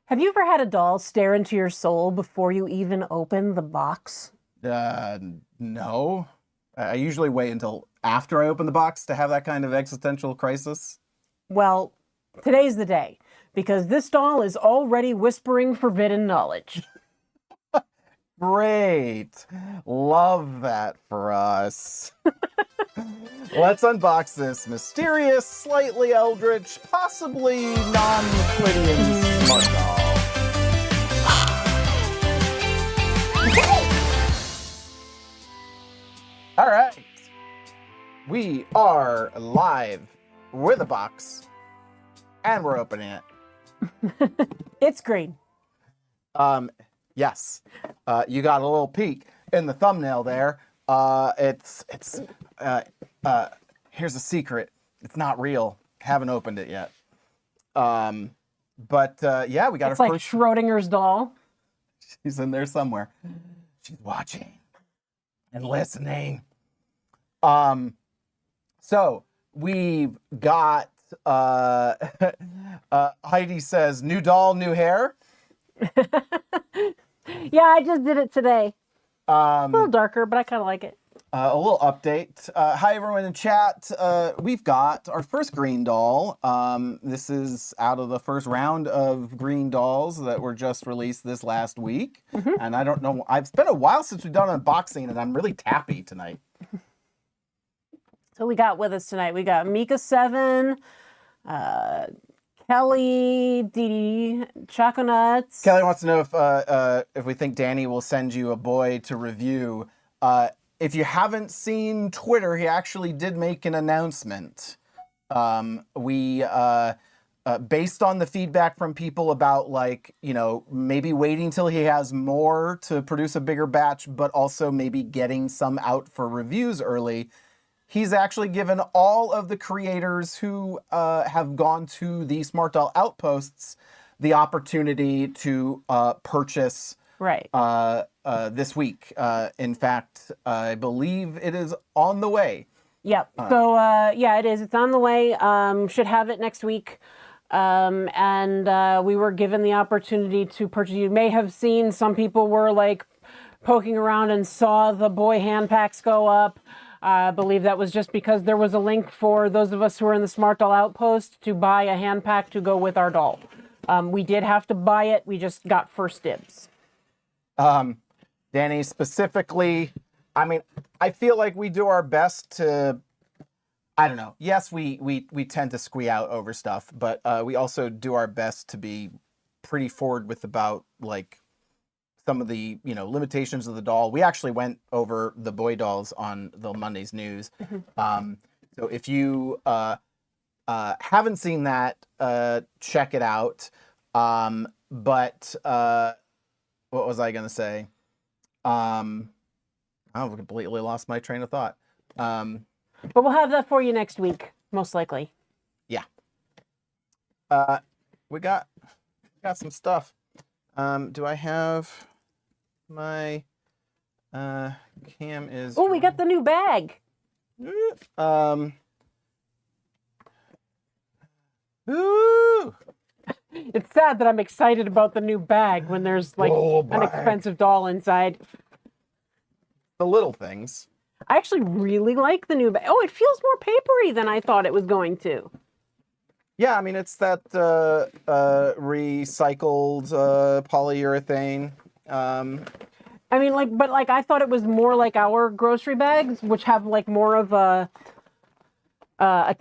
Have you ever had a doll stare into your soul before you even open the box? Uh, no. I usually wait until after I open the box to have that kind of existential crisis. Well, today's the day, because this doll is already whispering forbidden knowledge. Great. Love that for us. Let's unbox this mysterious, slightly eldritch, possibly non-Euclidean smart doll. All right. We are live with a box, and we're opening it. It's green. Yes. You got a little peek in the thumbnail there. Here's a secret. It's not real. Haven't opened it yet. Yeah, we got It's our like first. Schrodinger's doll. She's in there somewhere. She's watching and listening. So we've got Heidi says, new doll, new hair. Yeah, I just did it today. A little darker, but I kind of like it. A little update. Hi, everyone in chat. We've got our first green doll. This is out of the first round of green dolls that were just released this last week. And I don't know, it's been a while since we've done an unboxing, and I'm really tappy tonight. So we got with us tonight. We got Mika 7, Kelly, Dee, Choco Nuts. Kelly wants to know if we think Danny will send you a boy to review. If you haven't seen Twitter, he actually did make an announcement. We based on the feedback from people about, like, you know, maybe waiting till he has more to produce a bigger batch, but also maybe getting some out for reviews early. He's actually given all of the creators who have gone to the Smart Doll Outposts the opportunity to purchase Right. this week. In fact, I believe it is on the way. Yep. So, yeah, it is. It's on the way. Should have it next week. We were given the opportunity to purchase. You may have seen some people were like poking around and saw the boy hand packs go up. I believe that was just because there was a link for those of us who are in the Smart Doll Outpost to buy a hand pack to go with our doll. We did have to buy it. We just got first dibs. Danny, specifically, I mean, I feel like we do our best to, I don't know. Yes, we tend to squee out over stuff, but we also do our best to be pretty forward with about, like, some of the, you know, limitations of the doll. We actually went over the boy dolls on the Monday's news. So if you haven't seen that, check it out. What was I going to say? I've completely lost my train of thought. But we'll have that for you next week, most likely. Yeah. We got some stuff. Do I have my cam is... Oh, we got the new bag. Ooh. It's sad that I'm excited about the new bag when there's like an expensive doll inside. The little things. I actually really like the new bag. Oh, it feels more papery than I thought it was going to. Yeah, I mean, it's that recycled polyurethane. I mean, like, but like I thought it was more like our grocery bags, which have like more of a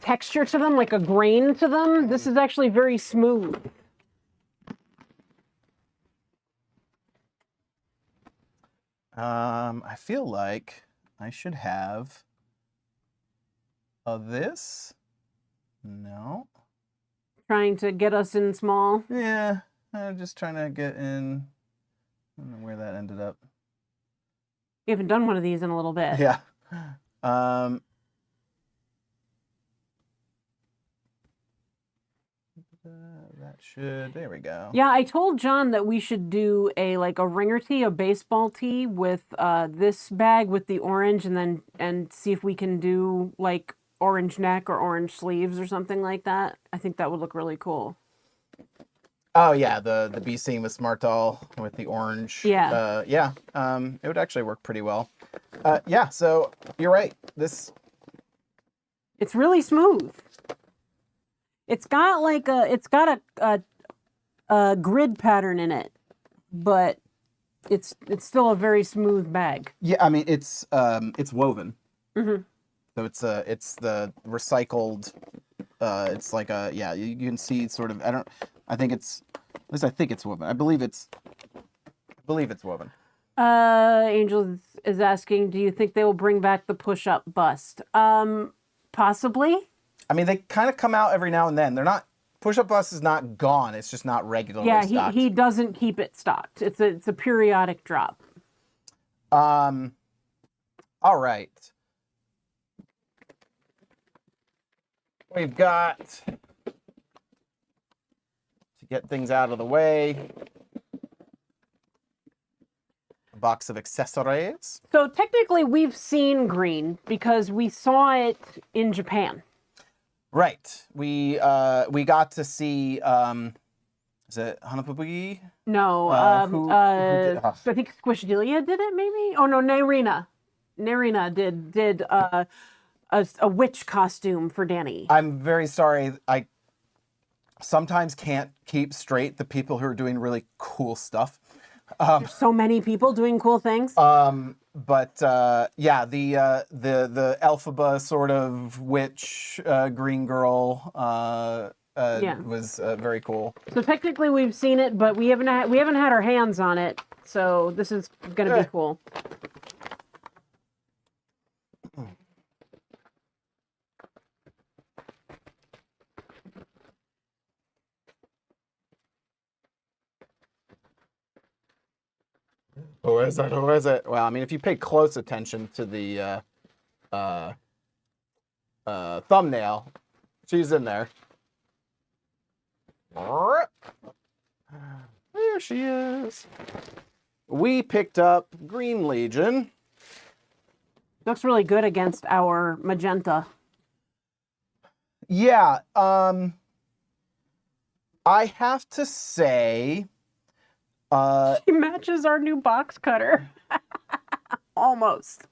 texture to them, like a grain to them. This is actually very smooth. I feel like I should have this. No. Trying to get us in small. Yeah, I'm just trying to get in. I don't know where that ended up. You haven't done one of these in a little bit. Yeah. That should, there we go. Yeah, I told John that we should do a ringer tee, a baseball tee with this bag with the orange, and see if we can do like orange neck or orange sleeves or something like that. I think that would look really cool. Oh yeah, the bee scene with smartdoll with the orange. Yeah. Yeah. It would actually work pretty well. Yeah. So you're right. It's really smooth. It's got like a grid pattern in it, but it's still a very smooth bag. Yeah. I mean, it's woven. Mm-hmm. So it's the recycled. It's like yeah. You can see sort of. I think it's. At least I think it's woven. I believe it's woven. Angel is asking, do you think they will bring back the push-up bust? Possibly. I mean, they kind of come out every now and then. They're not. Push-up bust is not gone. It's just not regularly Yeah, stocked. he doesn't keep it stocked. It's a periodic drop. All right. We've got, to get things out of the way, a box of accessories. So technically we've seen green because we saw it in Japan. Right. We got to see, is it Hanapubugi? No, Who did, I think Squishdelia did it maybe? Oh no, Nairina. Nairina did a witch costume for Danny. I'm very sorry. I sometimes can't keep straight the people who are doing really cool stuff. There's so many people doing cool things. But yeah, the Elphaba sort of witch green girl was very cool. So technically we've seen it, but we haven't had our hands on it. So this is gonna be cool. Who is it? Who is it? Well, I mean, if you pay close attention to the thumbnail, she's in there. There she is. We picked up Green Legion. Looks really good against our magenta. Yeah, I have to say, She matches our new box cutter. Almost.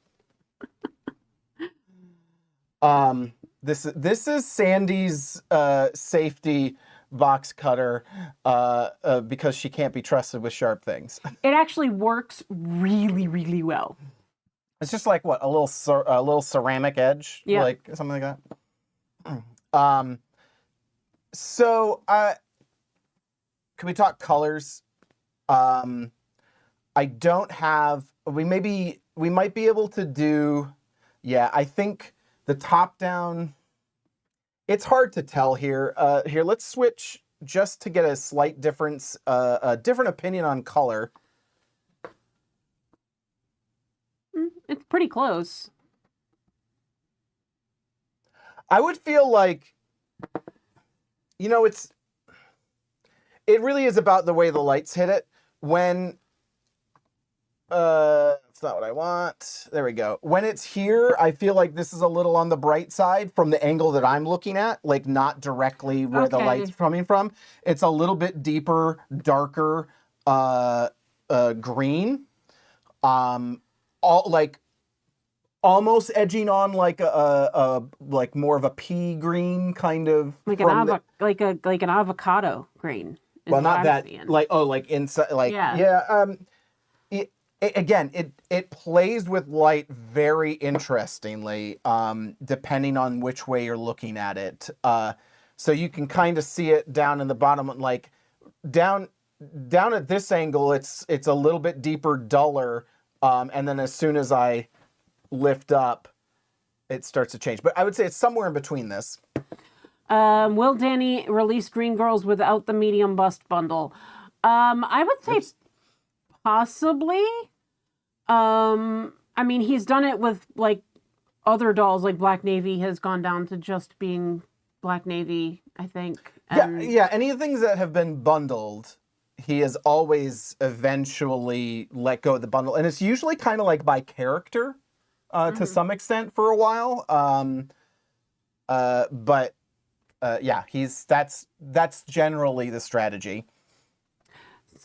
This is Sandy's safety box cutter because she can't be trusted with sharp things. It actually works really, really well. It's just like what, a little ceramic edge, Yeah. like something like that. So can we talk colors? I don't have. We might be able to do. Yeah, I think the top down. It's hard to tell here. Here, let's switch just to get a slight difference, a different opinion on color. It's pretty close. I would feel like, it really is about the way the lights hit it. When, it's not what I want. There we go. When it's here, I feel like this is a little on the bright side from the angle that I'm looking at, like not directly where the light's coming from. It's a little bit deeper, darker, green. Almost edging on like a like more of a pea green kind of, like an avocado green. Well, not that seeing. Like inside, like yeah. It plays with light very interestingly, depending on which way you're looking at it. So you can kind of see it down in the bottom, like down at this angle, it's a little bit deeper, duller, and then as soon as I lift up, it starts to change. But I would say it's somewhere in between this. Will Danny release Green Girls without the medium bust bundle? I would say possibly. I mean, he's done it with like other dolls, like Black Navy has gone down to just being Black Navy, I think. Yeah. Any of the things that have been bundled, he has always eventually let go of the bundle, and it's usually kind of like by character, to some extent for a while. But yeah, that's generally the strategy.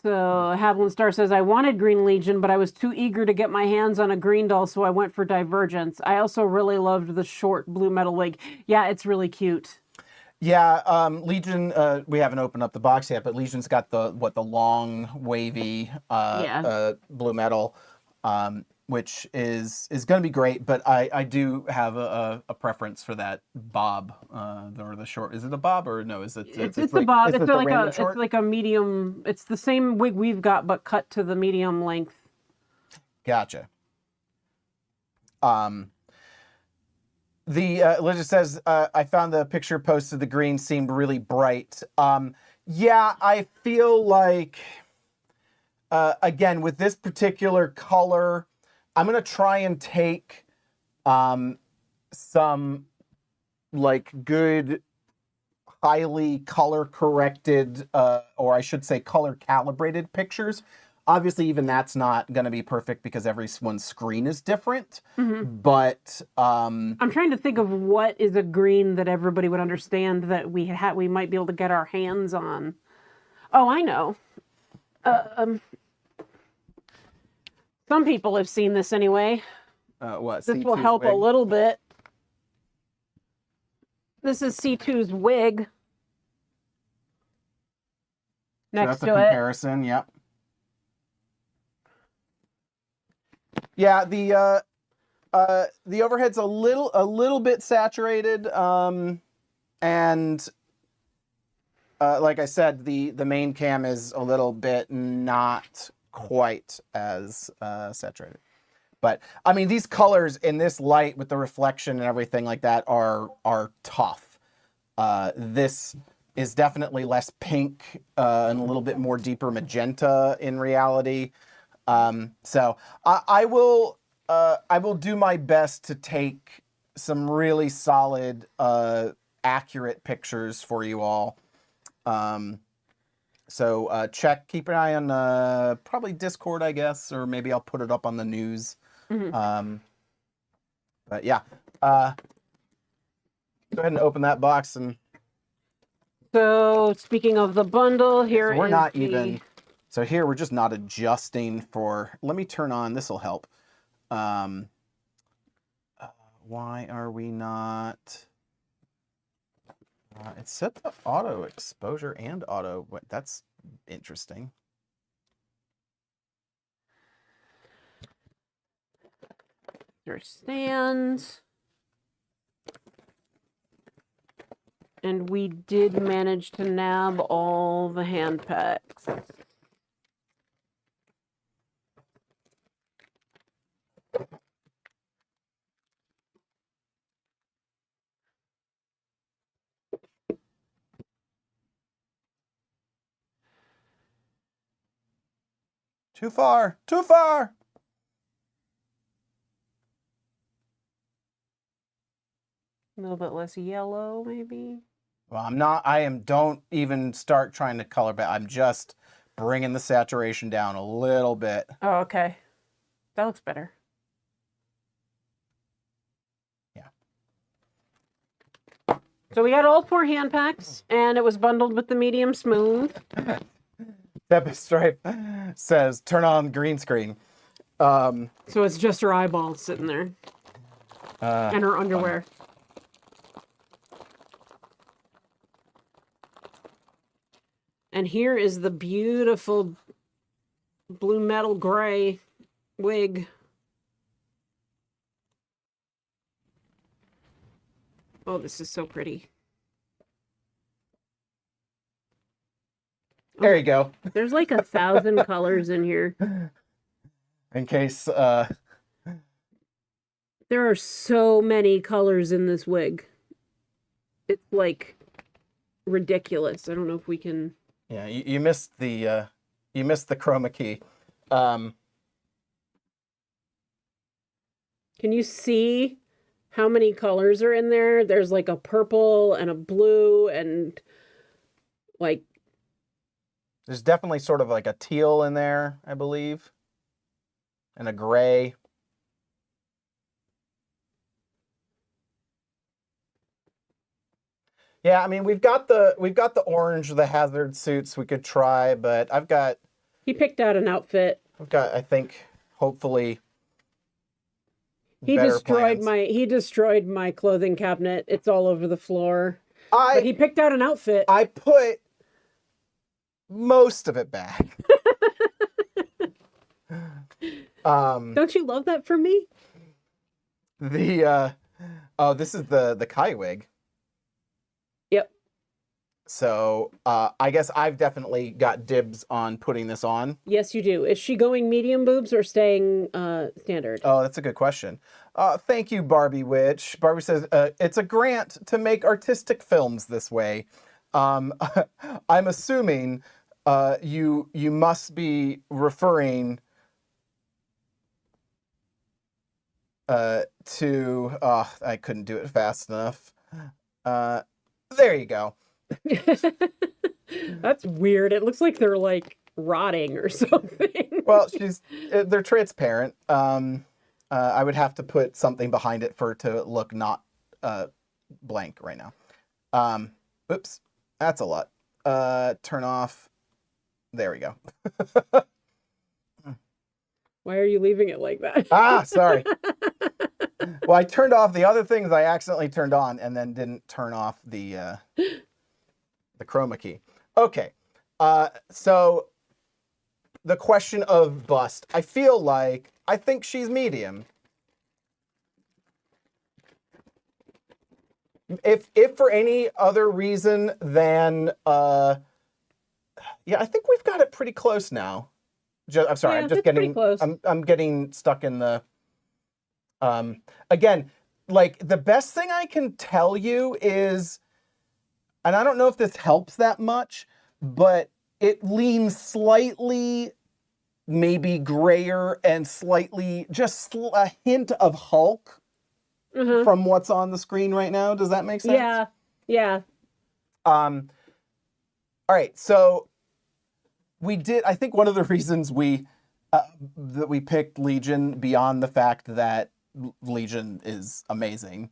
So Haviland Star says, I wanted Green Legion, but I was too eager to get my hands on a green doll, so I went for Divergence. I also really loved the short blue metal wig. Yeah, it's really cute. Yeah, Legion, we haven't opened up the box yet, but Legion's got the long, wavy blue metal, which is going to be great, but I do have a preference for that bob, or the short. Is it a bob or no? Is it? It's a bob. It's like a medium. It's the same wig we've got, but cut to the medium length. Gotcha. Lydia says, I found the picture posted. The green seemed really bright. Yeah, I feel like, again, with this particular color, I'm going to try and take some like good, highly color corrected, or I should say color calibrated pictures. Obviously, even that's not going to be perfect because everyone's screen is different. But I'm trying to think of what is a green that everybody would understand that we might be able to get our hands on. Oh, I know. Some people have seen this anyway. What? This C2's will help wig? a little bit. This is C2's wig. Next So that's to a it. comparison. Yep. Yeah, the overhead's a little bit saturated, and like I said, the main cam is a little bit not quite as saturated. But I mean, these colors in this light with the reflection and everything like that are tough. This is definitely less pink and a little bit more deeper magenta in reality. So I will do my best to take some really solid, accurate pictures for you all. So keep an eye on probably Discord, I guess, or maybe I'll put it up on the news. But yeah, go ahead and open that box. And so speaking of the bundle, here so we're is not even. So here we're just not adjusting for. Let me turn on. This will help. Why are we not? It's set to auto exposure and auto. That's interesting. There stands. And we did manage to nab all the hand packs. Too far. Too far. A little bit less yellow, maybe. Well, I'm not. I am. Don't even start trying to color back. I'm just bringing the saturation down a little bit. Oh, okay. That looks better. Yeah. So we got all 4 hand packs, and it was bundled with the medium smooth. Peppa Stripe says, "Turn on green screen." So it's just her eyeballs sitting there, and her underwear. And here is the beautiful blue metal gray wig. Oh, this is so pretty. There you go. There's like 1,000 colors in here. In case. There are so many colors in this wig. It's like ridiculous. I don't know if we can. Yeah, you missed the chroma key. Can you see how many colors are in there? There's like a purple and a blue and like. There's definitely sort of like a teal in there, I believe, and a gray. Yeah, I mean we've got the orange, the hazard suits we could try, but I've got He picked out an outfit. I've got, I think, hopefully, He better destroyed plans. he destroyed my clothing cabinet. It's all over the floor. But he I picked out an outfit. I put most of it back. Don't you love that for me? Oh, this is the Kai wig. Yep. So I guess I've definitely got dibs on putting this on. Yes, you do. Is she going medium boobs or staying standard? Oh, that's a good question. Thank you, Barbie Witch. Barbie says, it's a grant to make artistic films this way. I'm assuming you must be referring to... I couldn't do it fast enough. There you go. That's weird. It looks like they're like rotting or something. Well, they're transparent. I would have to put something behind it for it to look not blank right now. Oops, that's a lot. Turn off. There we go. Why are you leaving it like that? Sorry. Well, I turned off the other things I accidentally turned on and then didn't turn off the chroma key. Okay. So the question of bust. I think she's medium. If for any other reason than yeah, I think we've got it pretty close now. I'm sorry, Yeah, I'm just it's pretty getting close. I'm getting stuck in the again, like the best thing I can tell you is, and I don't know if this helps that much, but it leans slightly maybe grayer and slightly just a hint of Hulk from what's on the screen right now. Does that make sense? Yeah. Yeah. All right, so I think one of the reasons that we picked Legion, beyond the fact that Legion is amazing,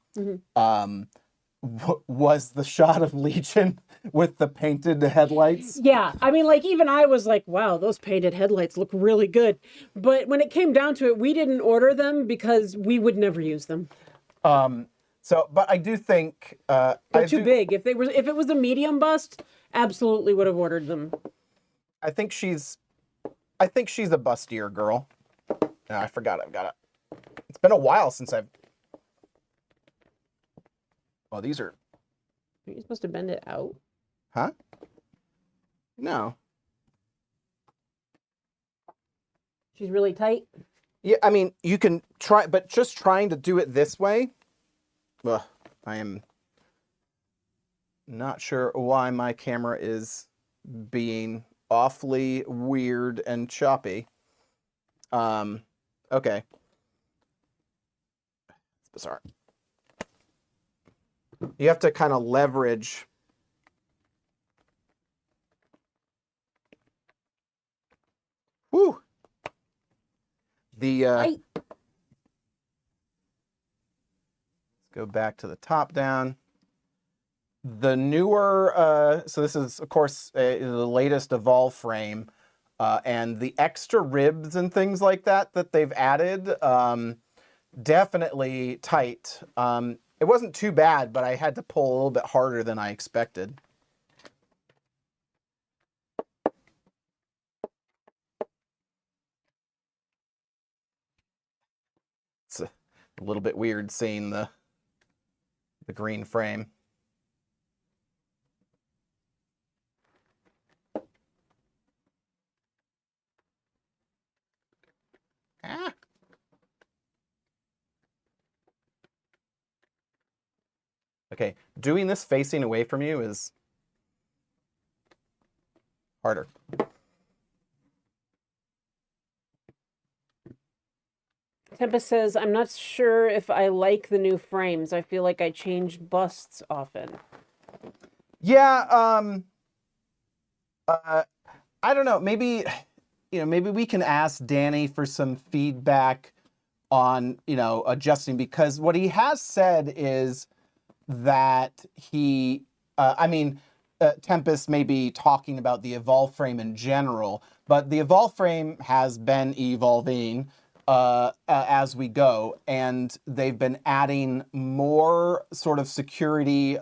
was the shot of Legion with the painted headlights. Yeah. I mean, like, even I was like, wow, those painted headlights look really good. But when it came down to it, we didn't order them because we would never use them. But I do think They're too big. If it was a medium bust, absolutely would have ordered them. I think she's a bustier girl. No, I forgot I've got it. It's been a while since I've... Oh, these are... Are you supposed to bend it out? Huh? No. She's really tight? Yeah, I mean, you can try, but just trying to do it this way, ugh, I am not sure why my camera is being awfully weird and choppy. Okay. It's bizarre. You have to kind of leverage. Woo! Let's go back to the top down. The newer, so this is, of course, the latest Evolve frame, and the extra ribs and things like that they've added, definitely tight. It wasn't too bad, but I had to pull a little bit harder than I expected. It's a little bit weird seeing the green frame. Ah. Okay, doing this facing away from you is harder. Tempest says, I'm not sure if I like the new frames. I feel like I change busts often. Yeah, I don't know. Maybe we can ask Danny for some feedback on, adjusting, because what he has said is that he, I mean, Tempest may be talking about the evolve frame in general, but the evolve frame has been evolving as we go, and they've been adding more sort of security,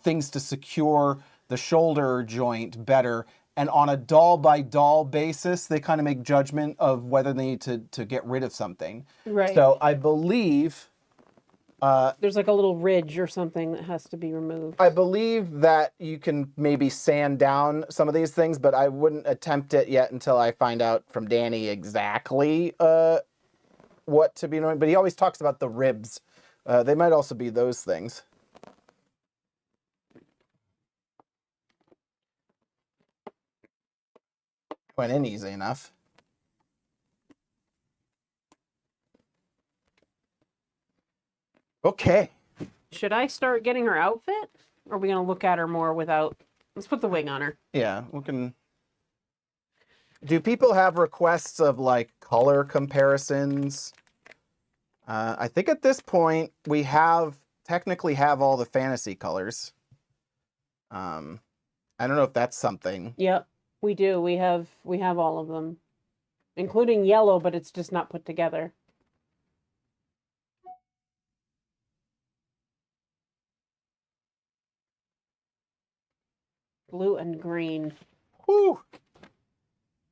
things to secure the shoulder joint better. And on a doll by doll basis, they kind of make judgment of whether they need to get rid of something. Right. So I believe there's like a little ridge or something that has to be removed. I believe that you can maybe sand down some of these things, but I wouldn't attempt it yet until I find out from Danny exactly what to be doing. But he always talks about the ribs. They might also be those things. Went in easy enough. Okay. Should I start getting her outfit? Or are we going to look at her more without... Let's put the wig on her. Yeah, we can... Do people have requests of, like, color comparisons? I think at this point, we technically have all the fantasy colors. I don't know if that's something. Yep, we do. We have all of them. Including yellow, but it's just not put together. Blue and green. Whew.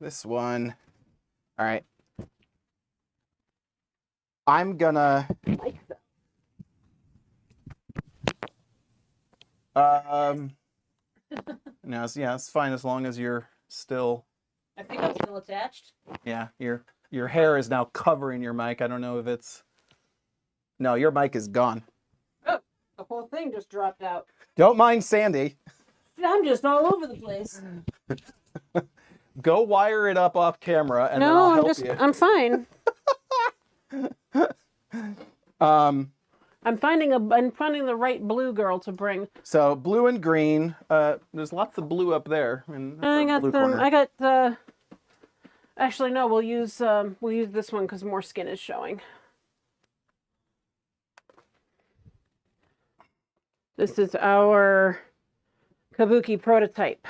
This one. All right. I'm gonna. No, it's fine as long as you're still. I think I'm still attached. Yeah, your hair is now covering your mic. I don't know if it's. No, your mic is gone. Oh, the whole thing just dropped out. Don't mind Sandy. I'm just all over the place. Go wire it up off camera, and then I'll help you. I'm fine. I'm finding the right blue girl to bring. So blue and green. There's lots of blue up there. Actually, no. We'll use this one because more skin is showing. This is our Kabuki prototype.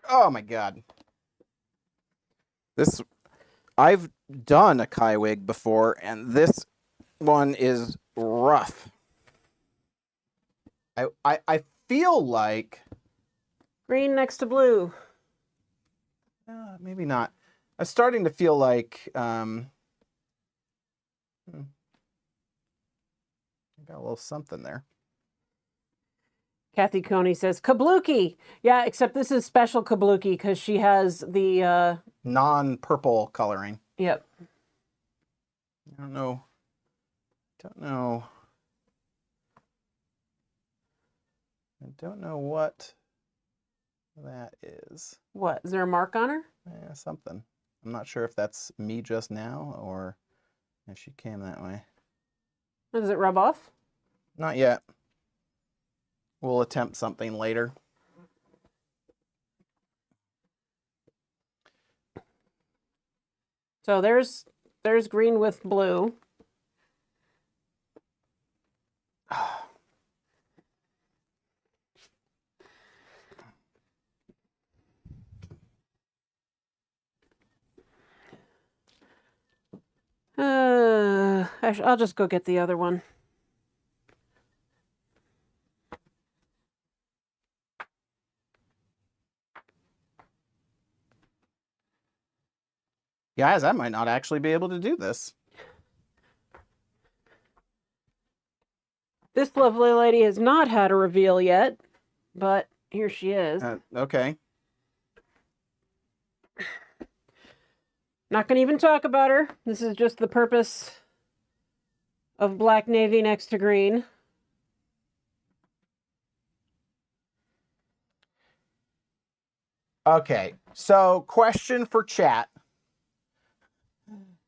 Oh my god. I've done a Kai wig before, and this one is rough. I feel like Green next to blue. maybe not. I'm starting to feel like got a little something there. Kathy Coney says Kabuki. Yeah, except this is special Kabuki because she has the non-purple coloring. Yep. I don't know what that is. What? Is there a mark on her? Yeah, something. I'm not sure if that's me just now or if she came that way. Does it rub off? Not yet. We'll attempt something later. So there's green with blue. Actually, I'll just go get the other one. Guys, I might not actually be able to do this. This lovely lady has not had a reveal yet, but here she is. Okay. Not going to even talk about her. This is just the purpose of black navy next to green. Okay, so question for chat.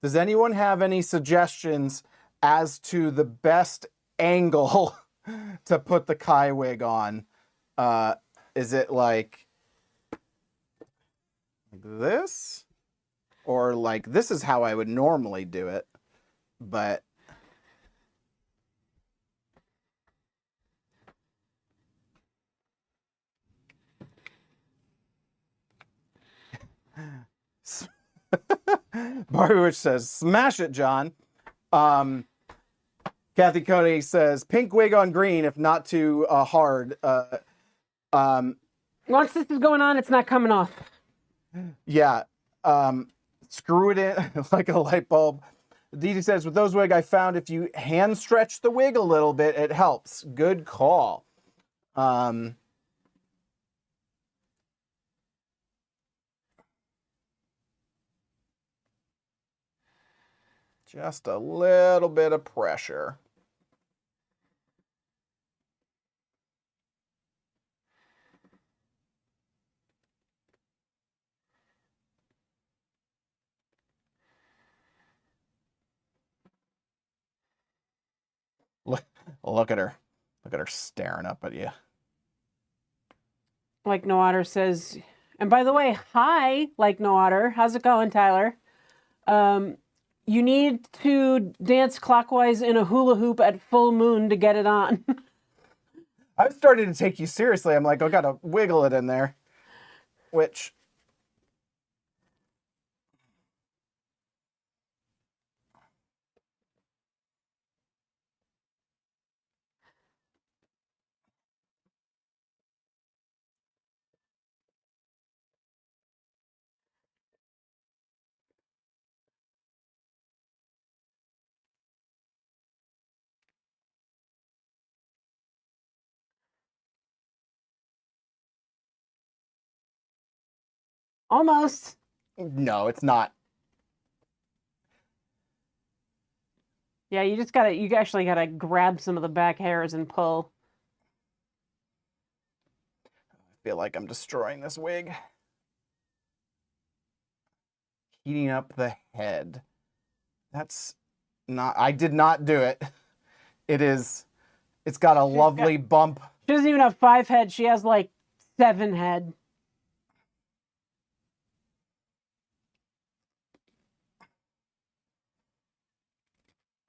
Does anyone have any suggestions as to the best angle to put the Kai wig on? Is it like this? Or like, this is how I would normally do it, but Barbie Witch says, smash it, John. Kathy Cody says, pink wig on green, if not too hard. Once this is going on, it's not coming off. Yeah. Screw it in like a light bulb. Dee says, with those wig I found, if you hand stretch the wig a little bit, it helps. Good call. Just a little bit of pressure. Look at her. Look at her staring up at you. Like No Otter says, and by the way, hi, Like No Otter. How's it going, Tyler? You need to dance clockwise in a hula hoop at full moon to get it on. I'm starting to take you seriously. I'm like, I gotta wiggle it in there. Which... Almost. No, it's not. Yeah, you actually gotta grab some of the back hairs and pull. I feel like I'm destroying this wig. Heating up the head. That's not... I did not do it. It's got a lovely bump. She doesn't even have 5 head. She has like 7 head.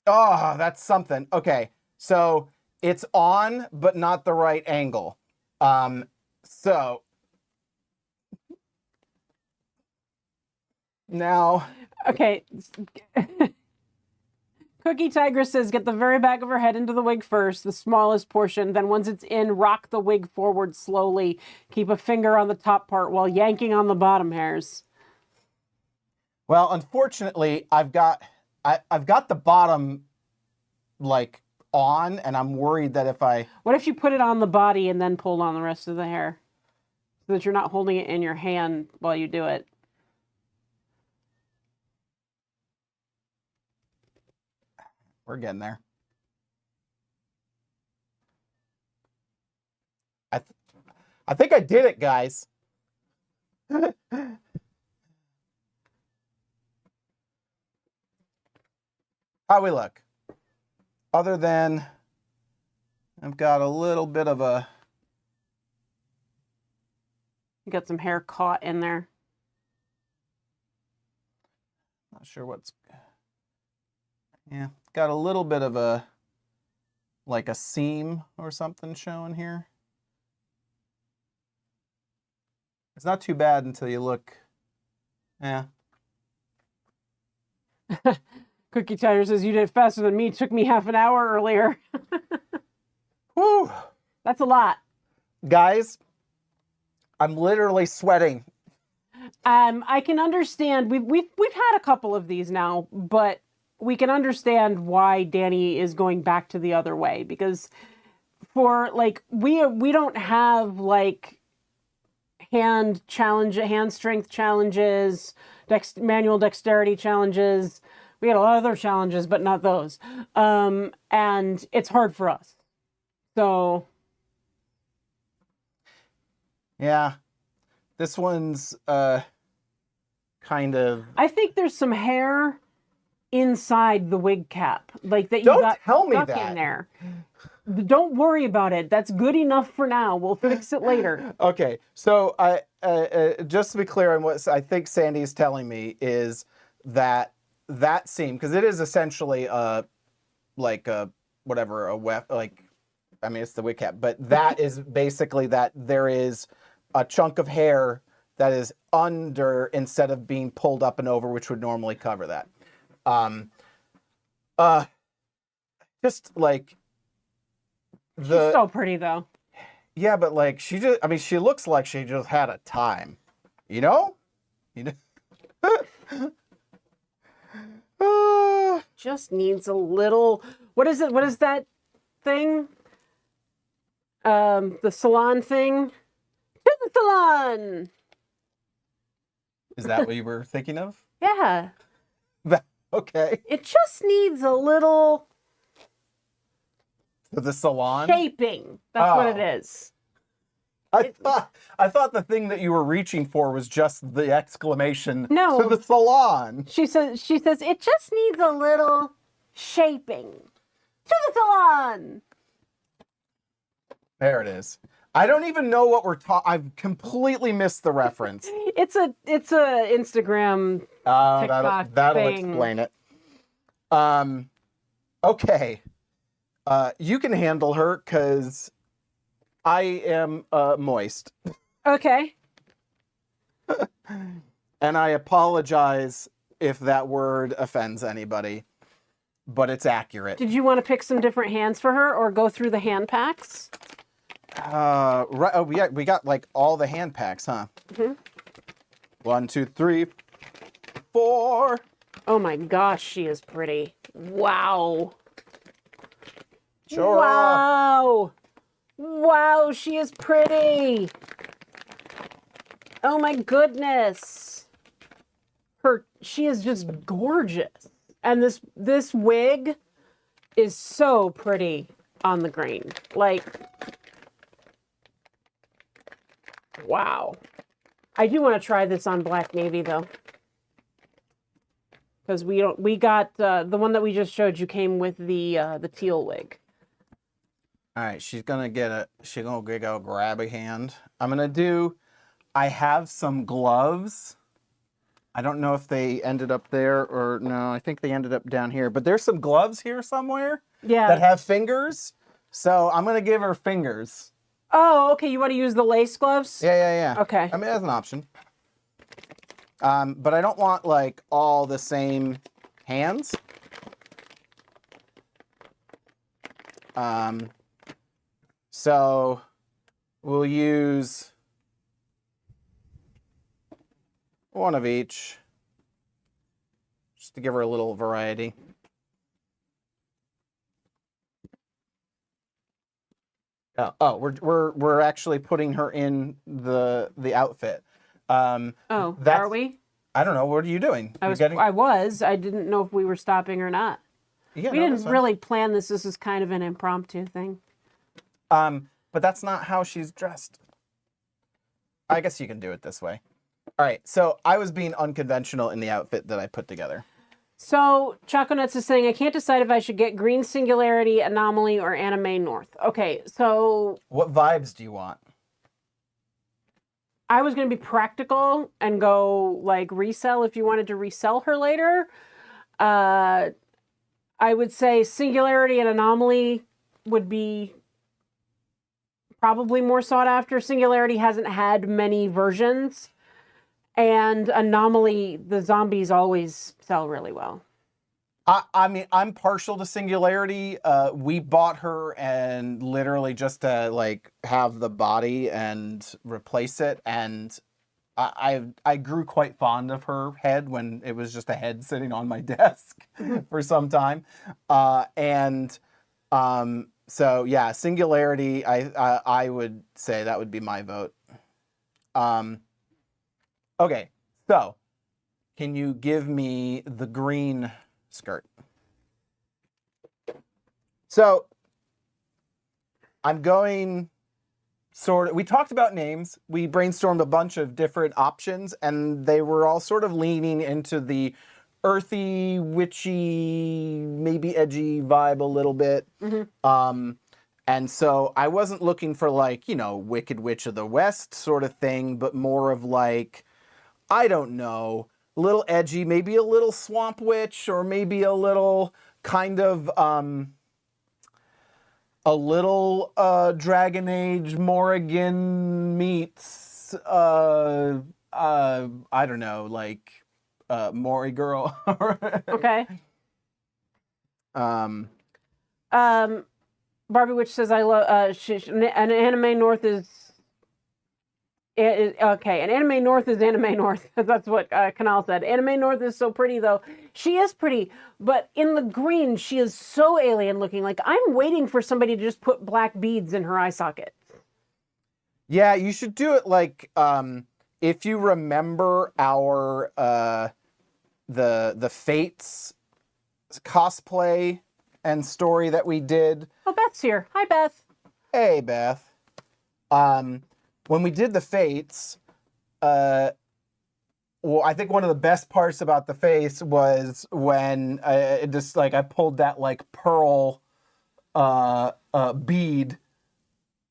Oh, that's something. Okay, so it's on, but not the right angle. So now, okay. Cookie Tigress says, get the very back of her head into the wig first, the smallest portion. Then once it's in, rock the wig forward slowly. Keep a finger on the top part while yanking on the bottom hairs. well, unfortunately, I've got the bottom like on, and I'm worried that if I... What if you put it on the body and then pulled on the rest of the hair? So that you're not holding it in your hand while you do it. We're getting there. I think I did it, guys. How we look? Other than I've got a little bit of a... You got some hair caught in there. Not sure what's... Yeah, got a little bit of a... like a seam or something showing here. It's not too bad until you look... Yeah. Cookie Tiger says, you did it faster than me. It took me half an hour earlier. Woo! That's a lot. Guys, I'm literally sweating. I can understand. We've had a couple of these now, but we can understand why Danny is going back to the other way, because for like we don't have like hand strength challenges, manual dexterity challenges. We had a lot of other challenges, but not those. And it's hard for us. So yeah, this one's kind of... I think there's some hair inside the wig cap, like that you Don't got tell me stuck that. in there. Don't worry about it. That's good enough for now. We'll fix it later. Okay, so I just to be clear on what I think Sandy's telling me is that seam, because it is essentially like a whatever, a weft, like, I mean, it's the wig cap, but that is basically that there is a chunk of hair that is under instead of being pulled up and over, which would normally cover that. Just like She's so pretty though. yeah, but like she looks like she just had a time, you know? Just needs a little, what is it? What is that thing? The salon thing? To the salon! Is that what you were thinking of? Yeah. Okay. It just needs a little To the salon? shaping. That's what it is. I thought the thing that you were reaching for was just the exclamation No. to the salon. She says it just needs a little shaping. To the salon. There it is. I don't even know what we're talking. I've completely missed the reference. It's a Instagram TikTok that'll thing. explain it. Okay. You can handle her because I am moist. Okay. And I apologize if that word offends anybody, but it's accurate. Did you want to pick some different hands for her or go through the hand packs? Right. Oh, we got like all the hand packs, huh? Mm-hmm. 1, 2, 3, 4. Oh my gosh, she is pretty. Wow. Sure. Wow. Wow, she is pretty. Oh my goodness. She is just gorgeous. And this wig is so pretty on the green. Like, wow. I do want to try this on Black Navy though. Because we got the one that we just showed you came with the teal wig. All right, she's gonna get a grabby hand. I have some gloves. I don't know if they ended up there or no. I think they ended up down here. But there's some gloves here somewhere. Yeah. That have fingers. So I'm gonna give her fingers. Oh, okay. You want to use the lace gloves? Yeah. Okay. I mean, that's an option. But I don't want like all the same hands. So we'll use one of each, just to give her a little variety. We're actually putting her in the outfit. Are we? I don't know. What are you doing? I didn't know if we were stopping or not. Yeah, we didn't really plan this. This is kind of an impromptu thing. But that's not how she's dressed. I guess you can do it this way. All right, so I was being unconventional in the outfit that I put together. So Choco Nuts is saying, I can't decide if I should get Green Singularity, Anomaly, or Anime North. Okay, so... What vibes do you want? I was going to be practical and go, like, resell if you wanted to resell her later. I would say Singularity and Anomaly would be probably more sought after. Singularity hasn't had many versions. And Anomaly, the zombies always sell really well. I mean, I'm partial to Singularity. We bought her and literally just to like have the body and replace it. And I grew quite fond of her head when it was just a head sitting on my desk for some time. So yeah, Singularity. I would say that would be my vote. Okay, so can you give me the green skirt? So I'm going we talked about names. We brainstormed a bunch of different options and they were all sort of leaning into the earthy, witchy, maybe edgy vibe a little bit. Mm-hmm. And so I wasn't looking for like, Wicked Witch of the West sort of thing, but more of like, I don't know, a little edgy, maybe a little swamp witch, or maybe a little kind of, a little Dragon Age Morrigan meets I don't know, like Maury girl. Okay. Um, Barbie Witch says I love an anime north is okay. An anime north is anime north. That's what Kanal said. Anime north is so pretty though. She is pretty, but in the green she is so alien looking. Like I'm waiting for somebody to just put black beads in her eye socket. yeah, you should do it like if you remember our the Fates cosplay and story that we did. Oh, Beth's here. Hi, Beth. Hey, Beth. When we did the Fates, well, I think one of the best parts about the face was when I pulled that like pearl bead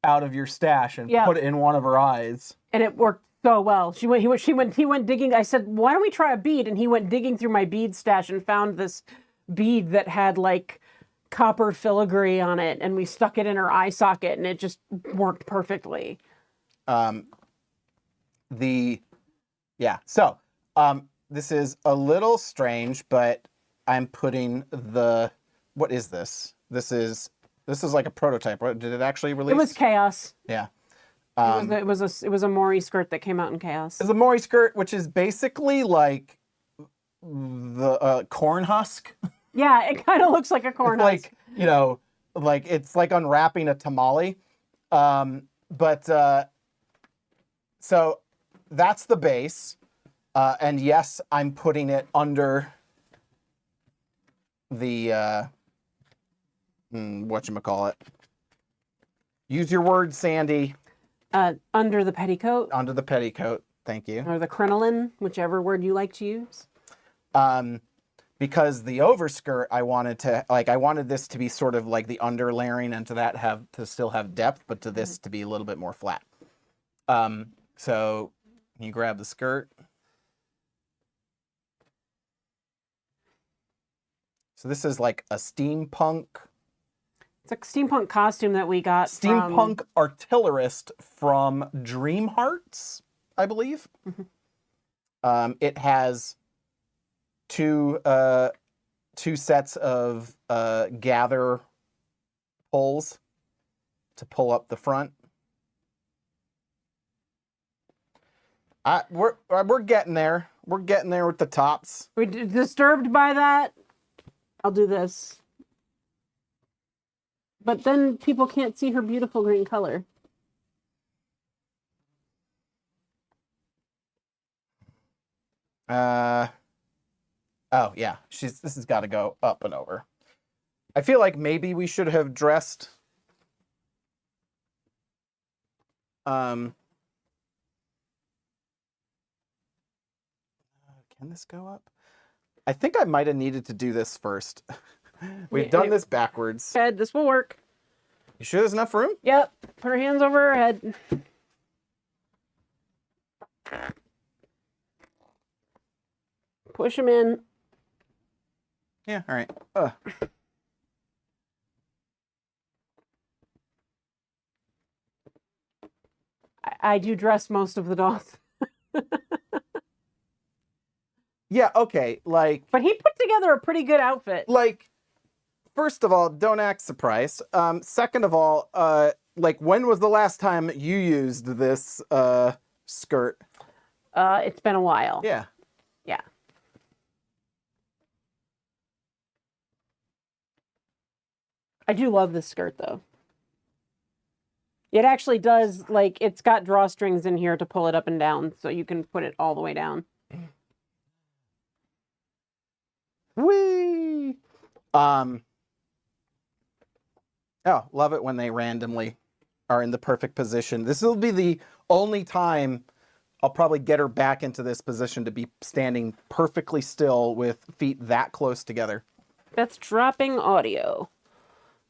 out of your stash and put it in one of her eyes, and it worked so well. He went digging. I said, "Why don't we try a bead?" And he went digging through my bead stash and found this bead that had like copper filigree on it, and we stuck it in her eye socket, and it just worked perfectly. So this is a little strange, but I'm putting what is this? This is like a prototype. What did it actually release? It was Chaos. Yeah. It was a Maury skirt that came out in Chaos. It's a Maury skirt, which is basically like the corn husk. Yeah, it kind of looks like a corn husk. Like, like it's like unwrapping a tamale. So that's the base. And yes, I'm putting it under the, whatchamacallit. Use your words, Sandy. Under the petticoat. Under the petticoat. Thank you. Or the crinoline, whichever word you like to use. Because the overskirt, I wanted this to be sort of like the under layering and to still have depth, but to this to be a little bit more flat. So you grab the skirt. So this is like a steampunk. It's a steampunk costume that we got Steampunk artillerist from Dream Hearts, I believe. Mm-hmm. It has two sets of gather pulls to pull up the front. We're getting there. We're getting there with the tops. We're disturbed by that. I'll do this. But then people can't see her beautiful green color. Oh yeah, this has got to go up and over. I feel like maybe we should have dressed. Can this go up? I think I might have needed to do this first. We've done this backwards. Head, this will work. You sure there's enough room? Yep. Put her hands over her head. Push them in. Yeah, all right. I do dress most of the dolls. Yeah, okay, like... But he put together a pretty good outfit. Like, first of all, don't act surprised. Second of all, like, when was the last time you used this skirt? It's been a while. Yeah. Yeah. I do love this skirt, though. It actually does, like, it's got drawstrings in here to pull it up and down, so you can put it all the way down. Whee! Oh, love it when they randomly are in the perfect position. This will be the only time I'll probably get her back into this position to be standing perfectly still with feet that close together. That's dropping audio.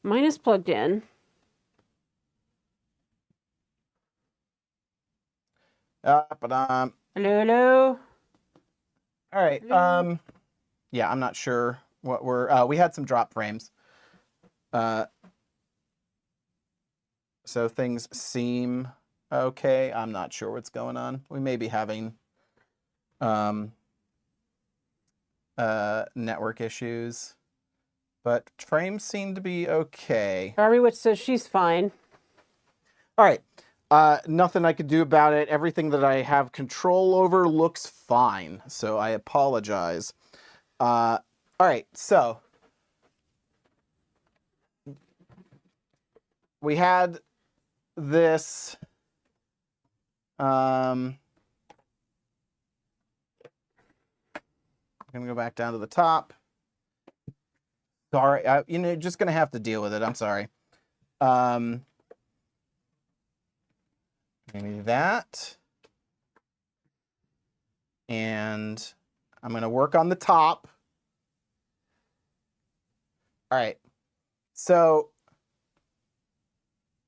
Mine is plugged in. Hello, hello. All right. Yeah, I'm not sure what we had some drop frames. So things seem okay. I'm not sure what's going on. We may be having network issues, but frames seem to be okay. Barbie Witch says she's fine. All right. Nothing I could do about it. Everything that I have control over looks fine, so I apologize. All right, so we had this. I'm gonna go back down to the top. Sorry, just gonna have to deal with it. I'm sorry. Maybe that. And I'm going to work on the top. All right. So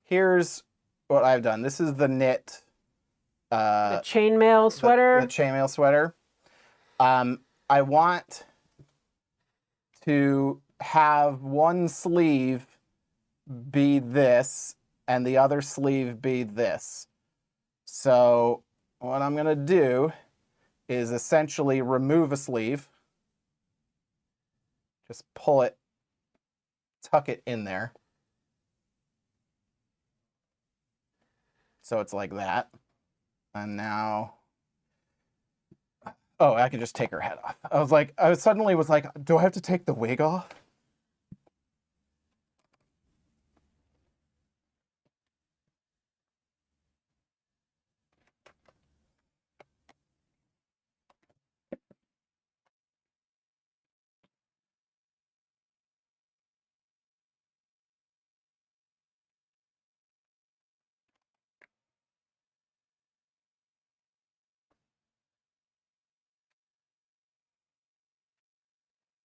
here's what I've done. This is the knit. The chainmail sweater. The chainmail sweater. I want to have one sleeve be this and the other sleeve be this. So what I'm going to do is essentially remove a sleeve. Just pull it, tuck it in there. So it's like that. And now, oh, I can just take her head off. I suddenly was like, do I have to take the wig off?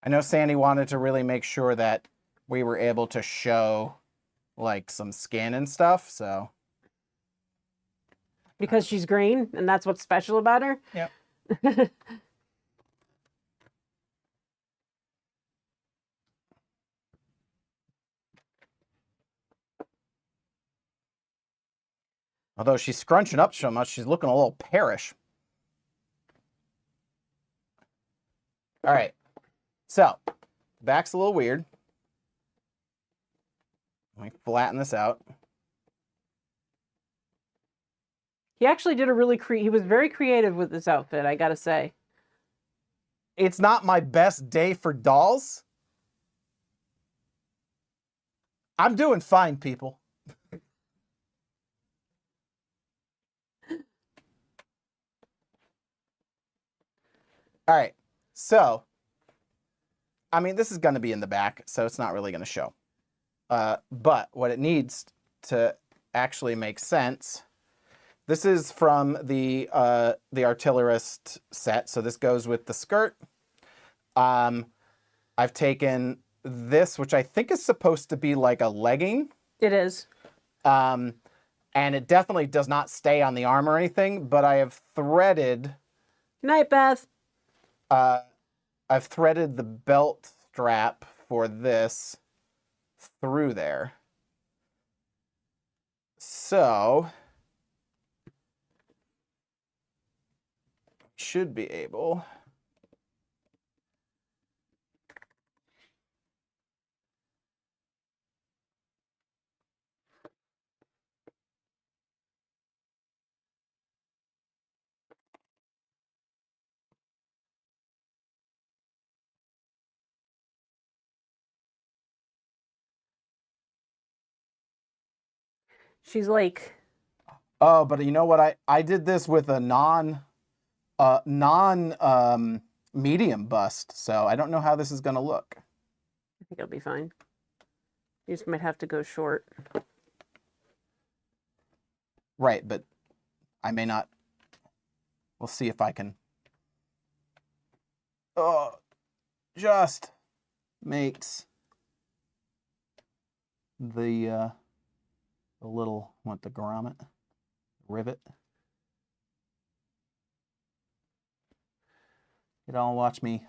I know Sandy wanted to really make sure that we were able to show like some skin and stuff, so. Because she's green and that's what's special about her? Yep. Although she's scrunching up so much, she's looking a little perish. All right. So, back's a little weird. Let me flatten this out. He actually did he was very creative with this outfit, I gotta say. It's not my best day for dolls. I'm doing fine, people. All right, so, I mean, this is going to be in the back, so it's not really going to show. But what it needs to actually make sense, this is from the Artillerist set, so this goes with the skirt. I've taken this, which I think is supposed to be like a legging. It is. And it definitely does not stay on the arm or anything, but I have threaded... Good night, Beth. I've threaded the belt strap for this through there. So, should be able... She's like... Oh, but you know what? I did this with a medium bust, so I don't know how this is going to look. I think it'll be fine. You just might have to go short. Right, but I may not. We'll see if I can. Oh, just makes the little, what, the grommet? Rivet. You don't watch me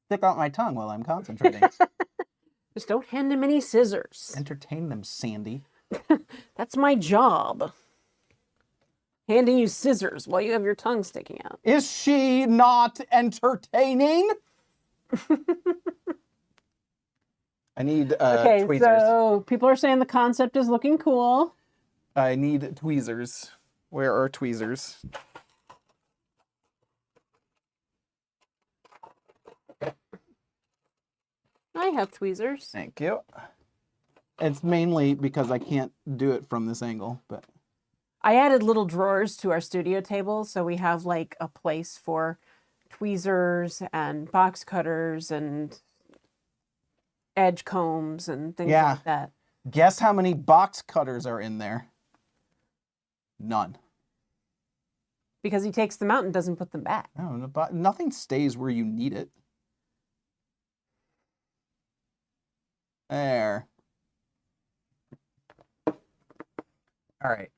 stick out my tongue while I'm concentrating. Just don't hand him any scissors. Entertain them, Sandy. That's my job. Handing you scissors while you have your tongue sticking out. Is she not entertaining? I need Okay, tweezers. so people are saying the concept is looking cool. I need tweezers. Where are tweezers? I have tweezers. Thank you. It's mainly because I can't do it from this angle, but I added little drawers to our studio table, so we have like a place for tweezers and box cutters and edge combs and things like that. Guess how many box cutters are in there? None. Because he takes them out and doesn't put them back. No, nothing stays where you need it. There. All right.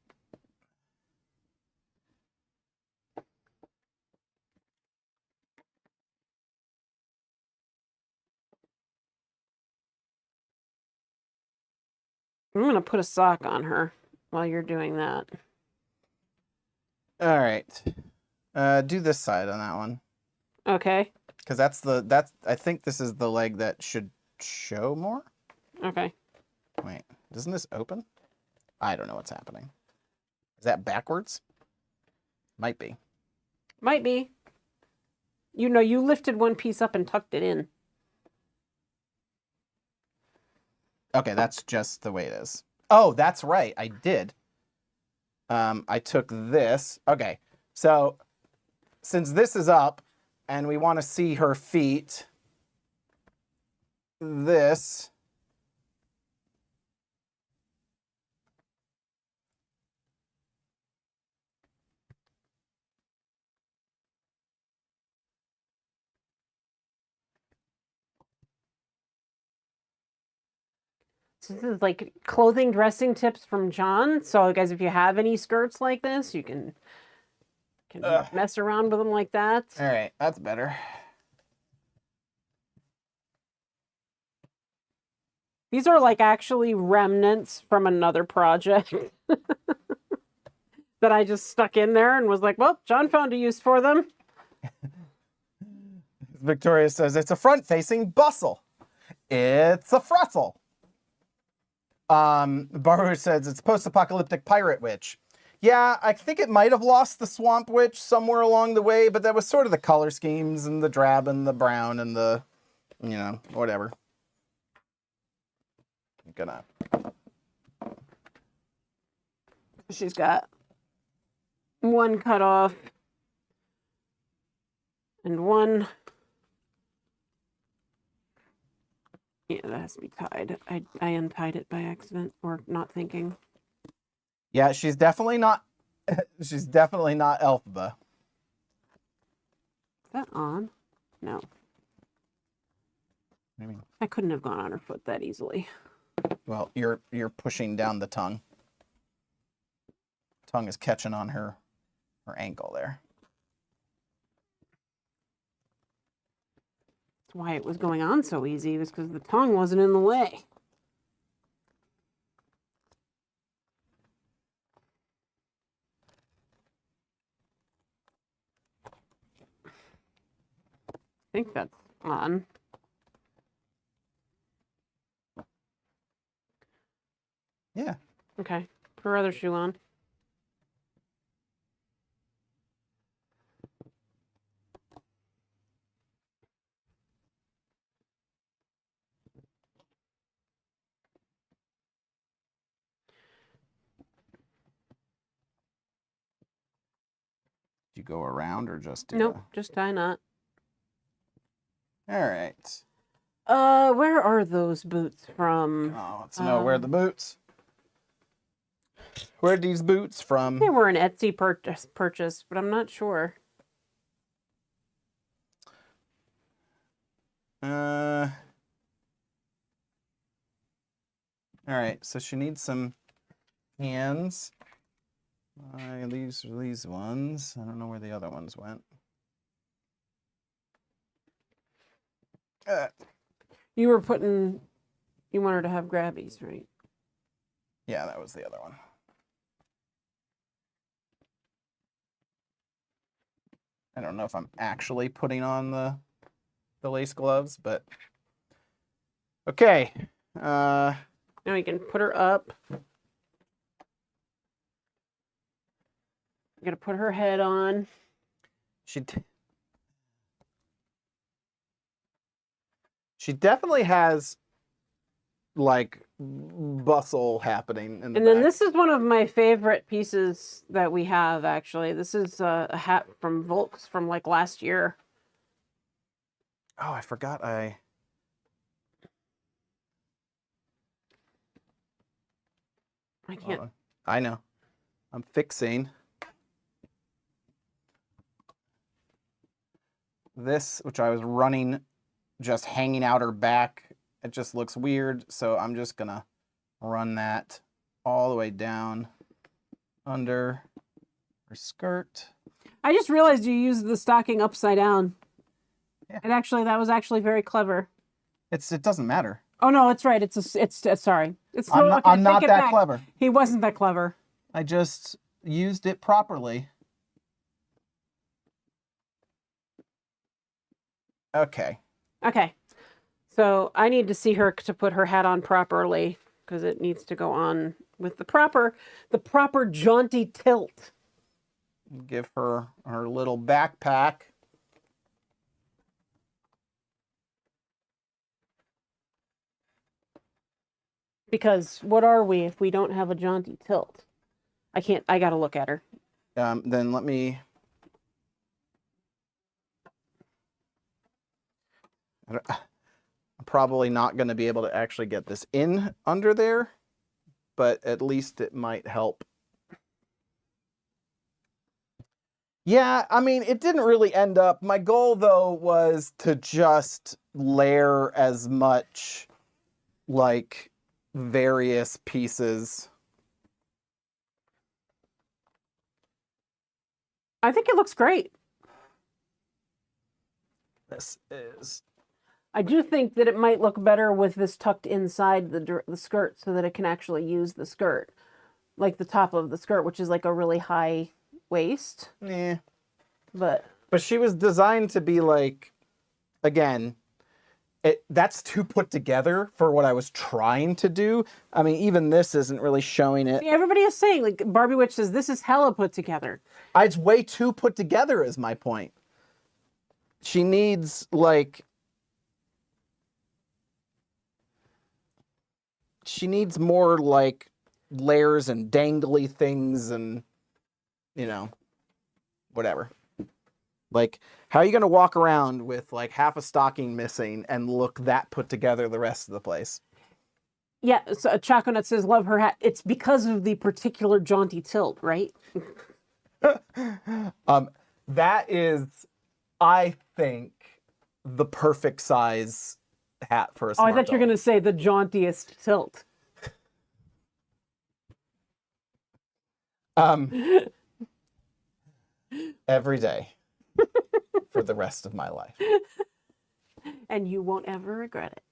I'm going to put a sock on her while you're doing that. All right. Do this side on that one. Okay. Because that's I think this is the leg that should show more. Okay. Wait, doesn't this open? I don't know what's happening. Is that backwards? Might be. Might be. You know, you lifted one piece up and tucked it in. Okay, that's just the way it is. Oh, that's right. I did. I took this. Okay, so since this is up and we want to see her feet, this. So this is like clothing dressing tips from John. So guys, if you have any skirts like this, you can mess around with them like that. All right, that's better. These are like actually remnants from another project that I just stuck in there and was like, well, John found a use for them. Victoria says it's a front-facing bustle. It's a fretzel. Baru says it's post-apocalyptic pirate witch. Yeah, I think it might have lost the swamp witch somewhere along the way, but that was sort of the color schemes and the drab and the brown and the, you know, whatever. I'm gonna. She's got one cut off and one. Yeah, that has to be tied. I untied it by accident or not thinking. Yeah, she's definitely not. She's definitely not Elphaba. Is that on? No. Maybe. I couldn't have gone on her foot that easily. Well, you're pushing down the tongue. Tongue is catching on her ankle there. That's why it was going on so easy. It was because the tongue wasn't in the way. I think that's on. Yeah. Okay. Put her other shoe on. Do you go around or just do? Nope, just tie knot. All right. Where are those boots from? Oh, let's know where the boots. Where are these boots from? They were an Etsy purchase, but I'm not sure. All right, so she needs some hands. These ones. I don't know where the other ones went. You want her to have grabbies, right? Yeah, that was the other one. I don't know if I'm actually putting on the lace gloves, but okay. Now we can put her up. I'm gonna put her head on. She definitely has like bustle happening in the And then back. this is one of my favorite pieces that we have, actually. This is a hat from Volks from like last year. Oh, I forgot I can't. I know. I'm fixing this, which I was running, just hanging out her back. It just looks weird, so I'm just gonna run that all the way down under her skirt. I just realized you used the stocking upside down. Yeah. That was actually very clever. It doesn't matter. Oh no, it's right. Sorry. I'm not that clever. He wasn't that clever. I just used it properly. Okay. Okay. So I need to see her to put her hat on properly because it needs to go on with the proper jaunty tilt. Give her her little backpack. Because what are we if we don't have a jaunty tilt? I gotta look at her. Then let me. I'm probably not going to be able to actually get this in under there, but at least it might help. Yeah, I mean, it didn't really end up. My goal, though, was to just layer as much, like, various pieces. I think it looks great. This is... I do think that it might look better with this tucked inside the skirt so that it can actually use the skirt. Like the top of the skirt, which is like a really high waist. Yeah. But she was designed to be like, again, that's too put together for what I was trying to do. I mean, even this isn't really showing it. See, everybody is saying, like, Barbie Witch says, this is hella put together. It's way too put together is my point. She needs, like... She needs more, like, layers and dangly things and, you know, whatever. Like, how are you going to walk around with, like, half a stocking missing and look that put together the rest of the place? Yeah, so Choconut says, love her hat. It's because of the particular jaunty tilt, right? That is, I think, the perfect size hat for a smart I thought you were going to say the jauntiest tilt. Every day for the rest of my life. And you won't ever regret it.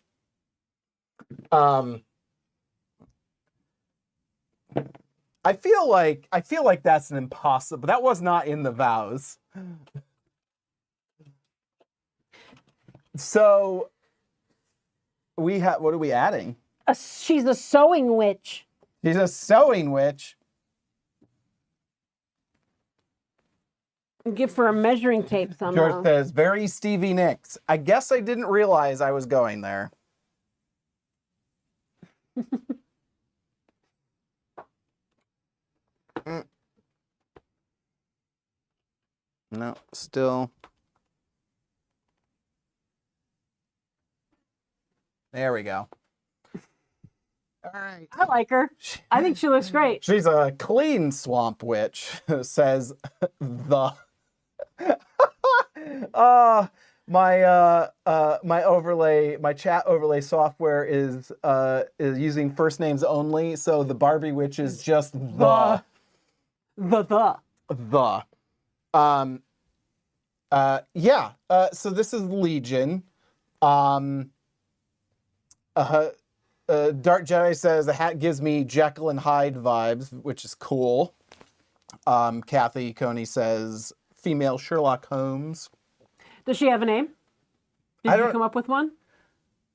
I feel like that's an impossible. That was not in the vows. So we have, what are we adding? She's a sewing witch. She's a sewing witch. Give her a measuring tape somehow. George says, very Stevie Nicks. I guess I didn't realize I was going there. No, still. There we go. All right. I like her. I think she looks great. She's a clean swamp witch, says the... my overlay, my chat overlay software is using first names only, so the Barbie witch is just the. Yeah. So this is Legion. Dark Jedi says the hat gives me Jekyll and Hyde vibes, which is cool. Kathy Coney says female Sherlock Holmes. Does she have a name? Did you come up with one?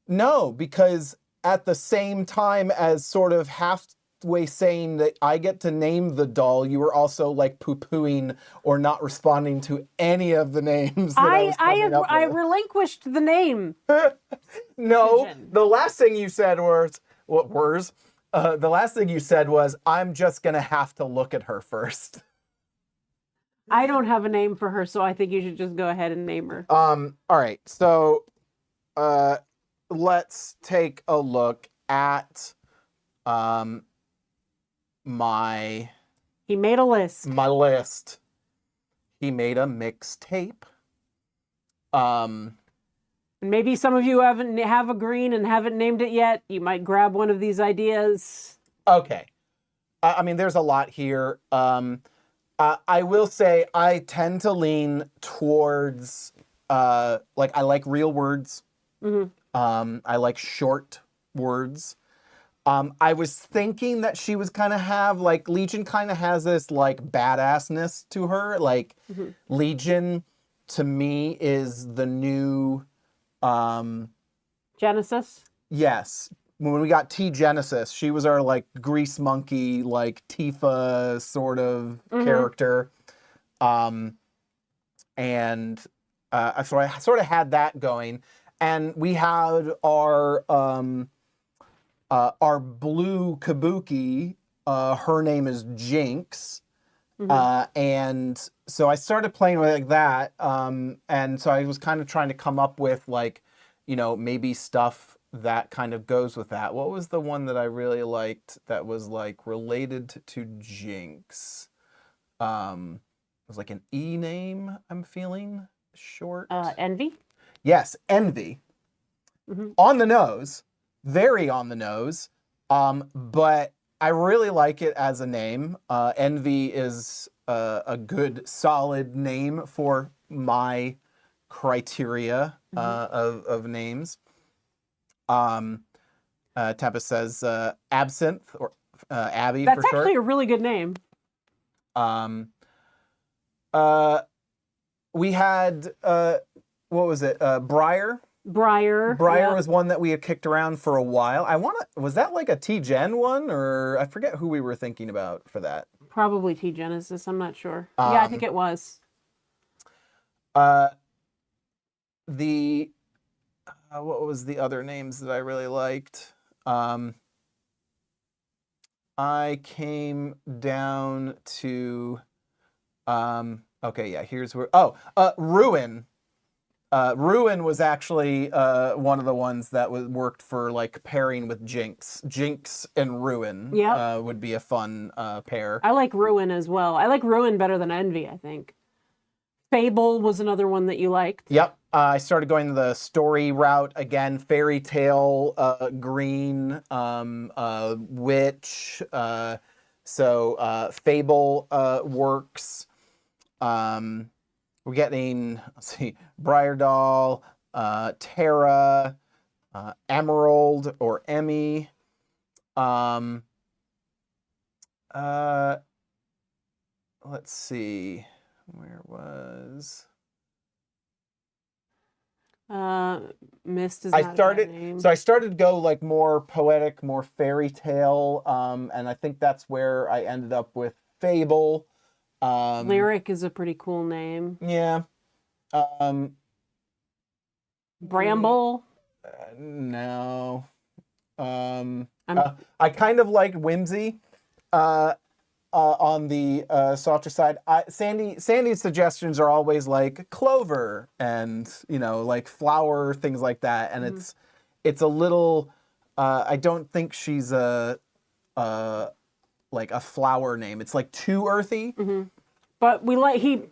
No, because at the same time as sort of halfway saying that I get to name the doll, you were also like poo-pooing or not responding to any of the names that I was coming up I with. relinquished the name. No, decision. the last thing you said was, the last thing you said was, I'm just going to have to look at her first. I don't have a name for her, so I think you should just go ahead and name her. All right. So, let's take a look at, He made a list. my list. He made a mixtape. Maybe some of you have a green and haven't named it yet. You might grab one of these ideas. Okay. I mean, there's a lot here. I will say I tend to lean towards, like, I like real words. I like short words. I was thinking that she was kind of have, like, Legion kind of has this, like, badassness to her. Like, Legion, to me, is the new, Genesis? yes. When we got T-Genesis, she was our, like, grease monkey, like, Tifa sort of character. And so I sort of had that going. And we had our blue Kabuki. Her name is Jinx. And so I started playing with like that. And so I was kind of trying to come up with, like, you know, maybe stuff that kind of goes with that. What was the one that I really liked that was like related to Jinx? It was like an E name, I'm feeling short. Envy? Yes, Envy. On the nose, very on the nose. But I really like it as a name. Envy is a good, solid name for my criteria of names. Tempest says Absinthe or Abby That's for short. actually a really good name. We had what was it? Briar. Briar. Briar yeah. was one that we had kicked around for a while. Was that like a T-Gen one, or I forget who we were thinking about for that. Probably T-Genesis, I'm not sure. Yeah, I think it was. What was the other names that I really liked? I came down to, okay, yeah, here's where, Ruin. Ruin was actually one of the ones that worked for, like, pairing with Jinx. Jinx and Ruin would be a fun pair. I like Ruin as well. I like Ruin better than Envy, I think. Fable was another one that you liked. Yep. I started going the story route again. Fairy Tale, Green, Witch. So Fable works. We're getting, let's see, Briar Doll, Terra, Emerald or Emmy. Let's see. Where was Mist is not a bad name. So I started to go like more poetic, more fairy tale, and I think that's where I ended up with Fable. Lyric is a pretty cool name. Yeah. Bramble? No. I kind of like Whimsy. On the softer side, Sandy's suggestions are always like clover and, you know, like flower, things like that. And it's a little. I don't think she's like a flower name. It's like too earthy. But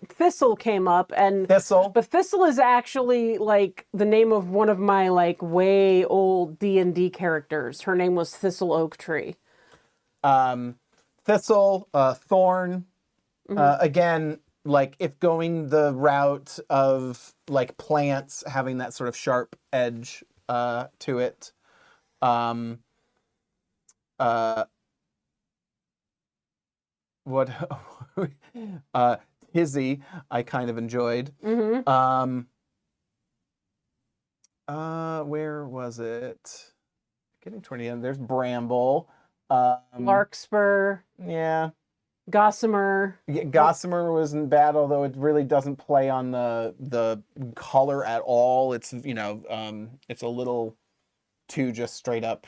Thistle came up, and Thistle. But Thistle is actually like the name of one of my like way old D&D characters. Her name was Thistle Oak Tree. Thistle, Thorn, again, like if going the route of like plants having that sort of sharp edge to it. Hizzy, I kind of enjoyed. Mm-hmm. Where was it? Getting toward the end. There's Bramble. Larkspur, Yeah. Gossamer. Yeah, Gossamer wasn't bad, although it really doesn't play on the color at all. It's it's a little too just straight up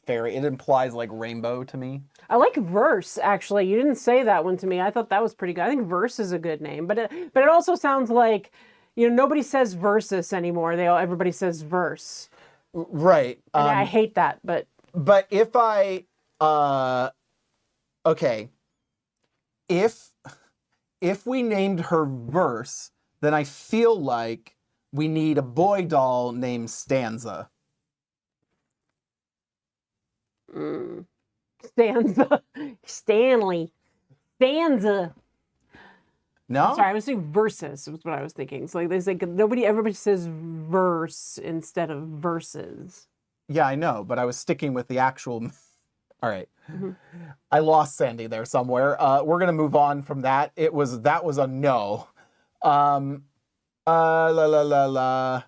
fairy. It implies like rainbow to me. I like Verse, actually. You didn't say that one to me. I thought that was pretty good. I think Verse is a good name, but it also sounds like, nobody says Versus anymore. Everybody says Verse. Right. And I hate that, but if I okay, if we named her Verse, then I feel like we need a boy doll named Stanza. Stanza. Stanley. Stanza. No? Sorry, I was saying verses was what I was thinking. So like they say everybody says verse instead of verses. Yeah, I know, but I was sticking with the actual. All right. I lost Sandy there somewhere. We're gonna move on from that. That was a no. La la la la.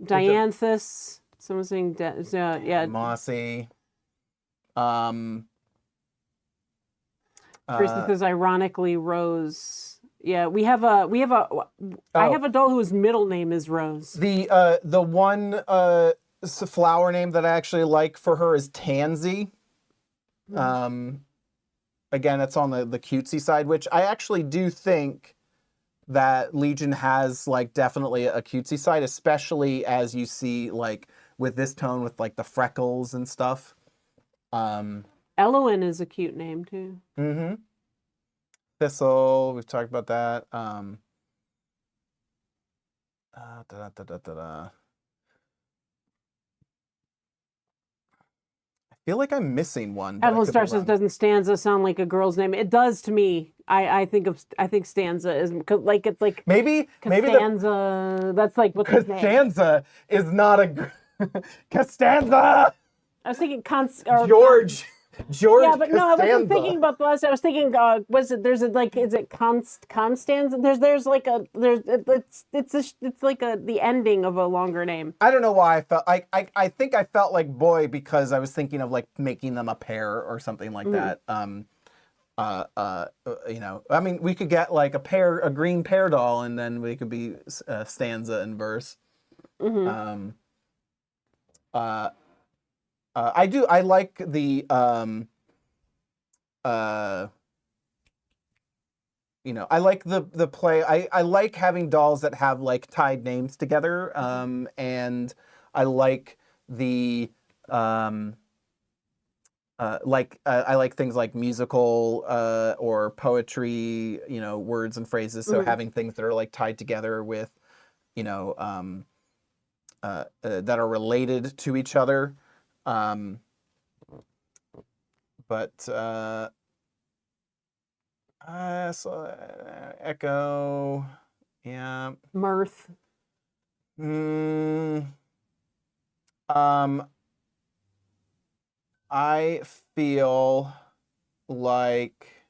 Dianthus. Someone's saying yeah. Mossy. Kristen says ironically Rose. Yeah, I have a doll whose middle name is Rose. The one flower name that I actually like for her is Tansy. Again, it's on the cutesy side, which I actually do think that Legion has like definitely a cutesy side, especially as you see like with this tone with like the freckles and stuff. Elowen is a cute name too. Mm-hmm. Thistle, we've talked about that. I feel like I'm missing one. Evelyn Star says, "Doesn't Stanza sound like a girl's name?" It does to me. I think Stanza is like it's like maybe Costanza. That's like what's his name? Costanza is not a Costanza. I was thinking George. Yeah, but no, I wasn't thinking about the last. I was thinking, is it Constanza? There's like a it's like the ending of a longer name. I don't know why I felt I think I felt like boy because I was thinking of like making them a pair or something like that. I mean, we could get like a green pear doll, and then we could be Stanza and Verse. I like the I like the play. I like having dolls that have like tied names together. And I like the I like things like musical or poetry, words and phrases. So having things that are like tied together with, that are related to each other. Echo, yeah. Mirth. I feel like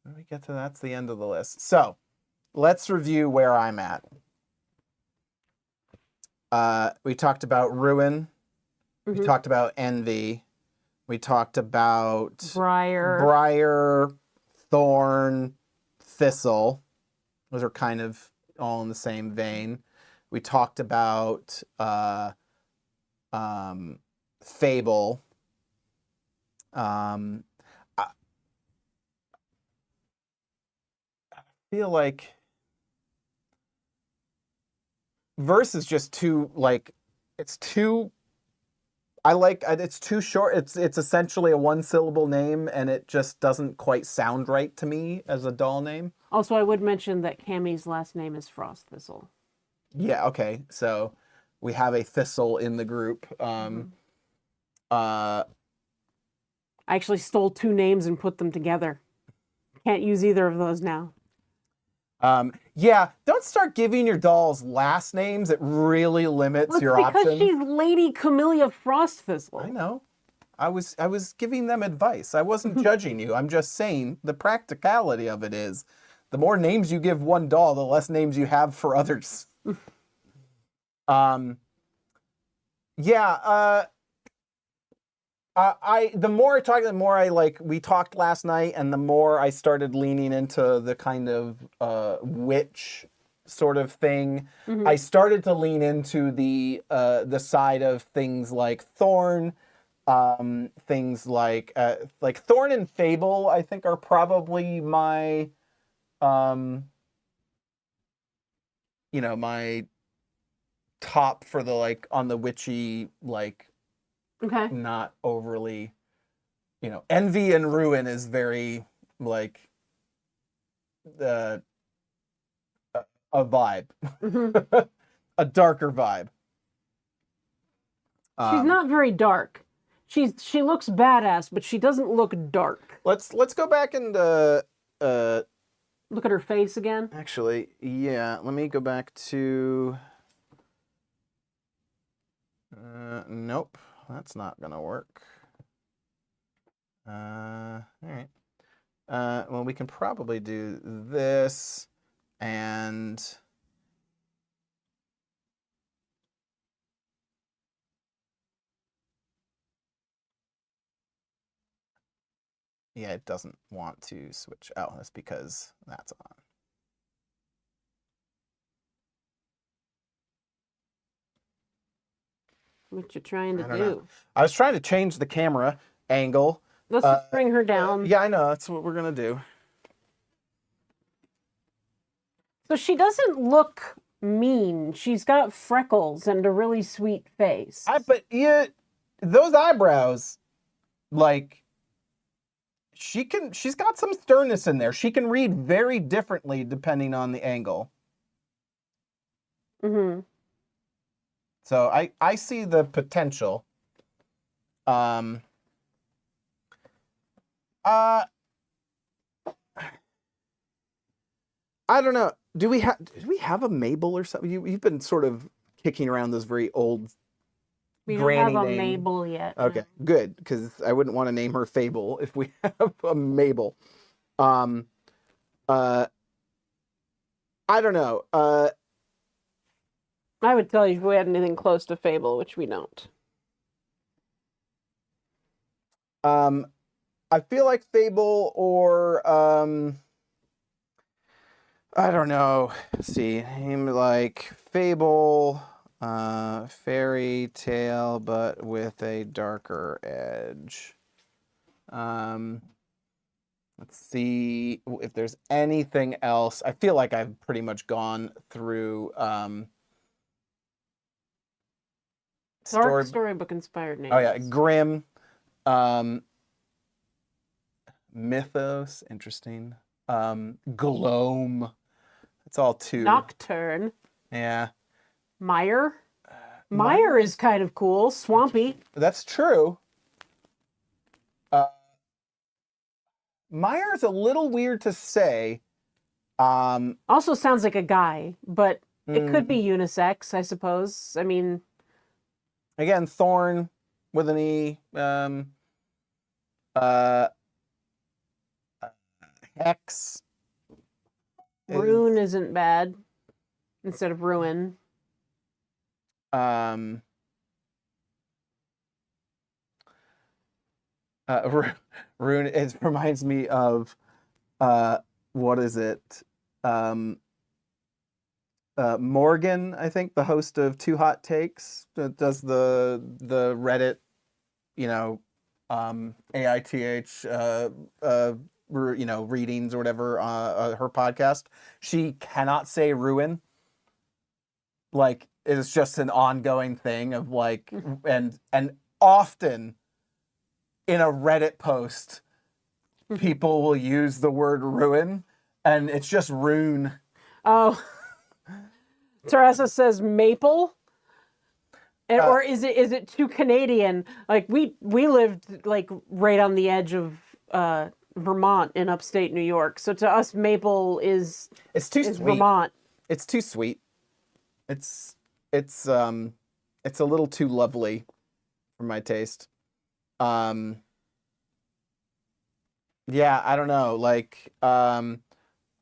when we get to that's the end of the list. So let's review where I'm at. We talked about Ruin. We talked about Envy. We talked about Briar, Thorn, Thistle. Those are kind of all in the same vein. We talked about Fable. I feel like Verse is just too it's too short. It's essentially a one-syllable name, and it just doesn't quite sound right to me as a doll name. Also, I would mention that Cammie's last name is Frost Thistle. Yeah, okay. So we have a Thistle in the group. I actually stole two names and put them together. Can't use either of those now. Yeah, don't start giving your dolls last names. It really limits your options. Because she's Lady Camellia Frost Thistle. I know. I was giving them advice. I wasn't judging you. I'm just saying the practicality of it is the more names you give one doll, the less names you have for others. Yeah, the more I talk, the more I like. We talked last night, and the more I started leaning into the kind of witch sort of thing. I started to lean into the side of things like Thorn, things like Thorn and Fable. I think are probably my, my top for the like on the witchy like. Okay. Not overly, Envy and Ruin is very like a vibe, a darker vibe. She's not very dark. She looks badass, but she doesn't look dark. Let's go back and look at her face again. Actually, yeah. Let me go back to. Nope. That's not gonna work. All right. Well, we can probably do this, and yeah, it doesn't want to switch. Oh, that's because that's on. What you trying to do? Know. I was trying to change the camera angle. Let's just bring her down. Yeah, I know. That's what we're gonna do. So she doesn't look mean. She's got freckles and a really sweet face. But yeah, those eyebrows, like, she's got some sternness in there. She can read very differently depending on the angle. So I see the potential. I don't know. Do we have a Mabel or something? You've been sort of kicking around this very old we granny don't have a name. Mabel yet. Okay, good, because I wouldn't want to name her Fable if we have a Mabel. I don't know. I would tell you if we had anything close to Fable, which we don't. I feel like Fable or I don't know. Let's see, name like Fable, fairy tale, but with a darker edge. Let's see if there's anything else. I feel like I've pretty much gone through storybook inspired names. Oh yeah, Grimm, Mythos, interesting. Gloam. It's all two. Nocturne. Yeah. Meyer. Meyer is kind of cool. Swampy. That's true. Meyer's a little weird to say. Also sounds like a guy, but it could be unisex, I suppose. I mean, again, Thorn with an E. Hex. Rune isn't bad. Instead of ruin. Rune, it reminds me of what is it? Morgan, I think, the host of Too Hot Takes, that does the Reddit, AITH readings or whatever, her podcast. She cannot say ruin. Like, it's just an ongoing thing of like, and often in a Reddit post, people will use the word ruin, and it's just rune. Oh. Teresa says maple. Or is it too Canadian? Like we lived like right on the edge of Vermont in upstate New York. So to us, maple is sweet. Vermont. It's too sweet. It's a little too lovely for my taste. Yeah, I don't know. Like,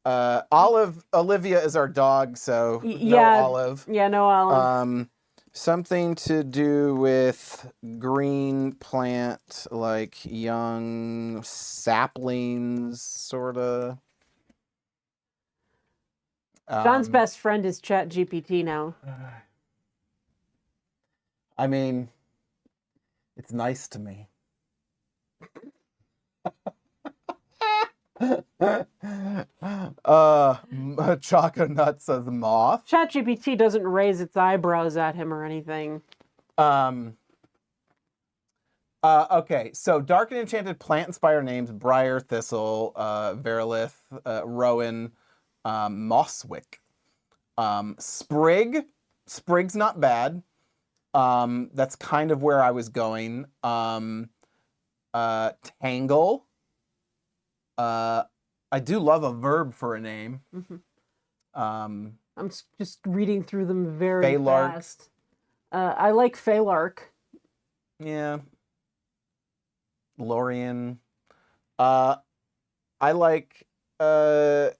Olivia is our dog, so no Yeah, Olive. yeah, no Olive. Something to do with green plant, like young saplings, sorta. John's best friend is Chat GPT now. I mean, it's nice to me. Chaka Nut says moth. Chat GPT doesn't raise its eyebrows at him or anything. Okay, so dark and enchanted plant inspired names: Briar, Thistle, Verilith, Rowan, Mosswick. Sprig. Sprig's not bad. That's kind of where I was going. Tangle. I do love a verb for a name. Mm-hmm. Um, I'm just reading through them very Phalark. fast. I like Phalark. Yeah. Lorian. I like let's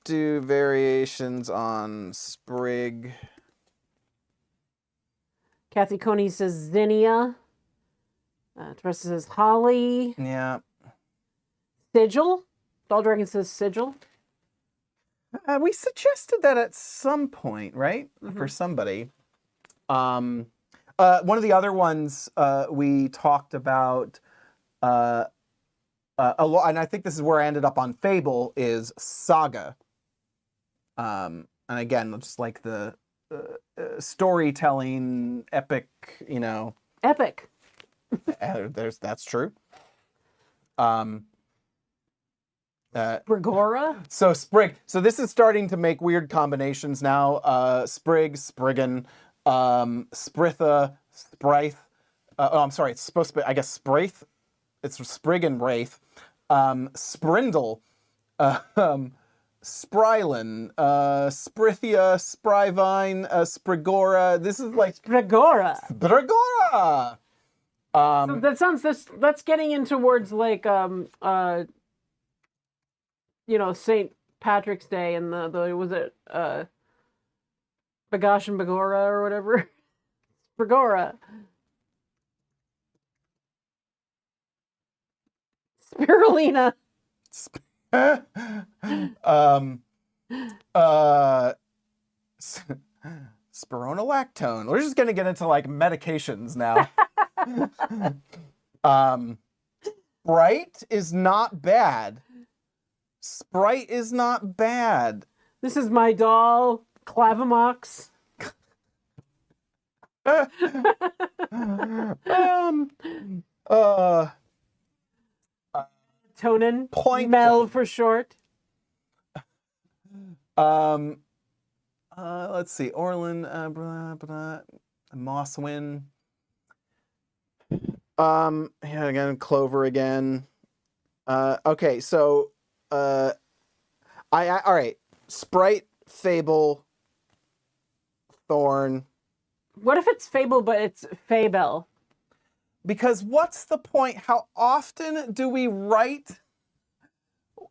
do variations on Sprig. Kathy Coney says Zinnia. Teresa says Holly. Yeah. Sigil. Doll Dragon says Sigil. We suggested that at some point, right? Mm-hmm. For somebody. One of the other ones we talked about a lot, and I think this is where I ended up on Fable, is Saga. And again, just like the storytelling, epic, you know. Epic. That's true. Brigora. So Sprig. So this is starting to make weird combinations now. Sprig, Spriggan, Spritha, Sprith. Oh, I'm sorry. It's supposed to be, I guess, Spraith. It's Sprig and Wraith. Sprindle. Sprylin. Sprithia, Spryvine, Sprigora. This is like Brigora. Brigora. So that sounds that's getting into words like St. Patrick's Day and the was it Bagosh and Bagora or whatever. Brigora. Spirulina. Spironolactone. We're just gonna get into like medications now. Sprite is not bad. Sprite is not bad. This is my doll, Clavamox. Tonin. Point. Mel for short. Let's see. Orlin, Mosswin. Yeah, again, Clover again. Okay, so all right. Sprite, Fable, Thorn. What if it's Fable but it's Fable? Because what's the point? How often do we write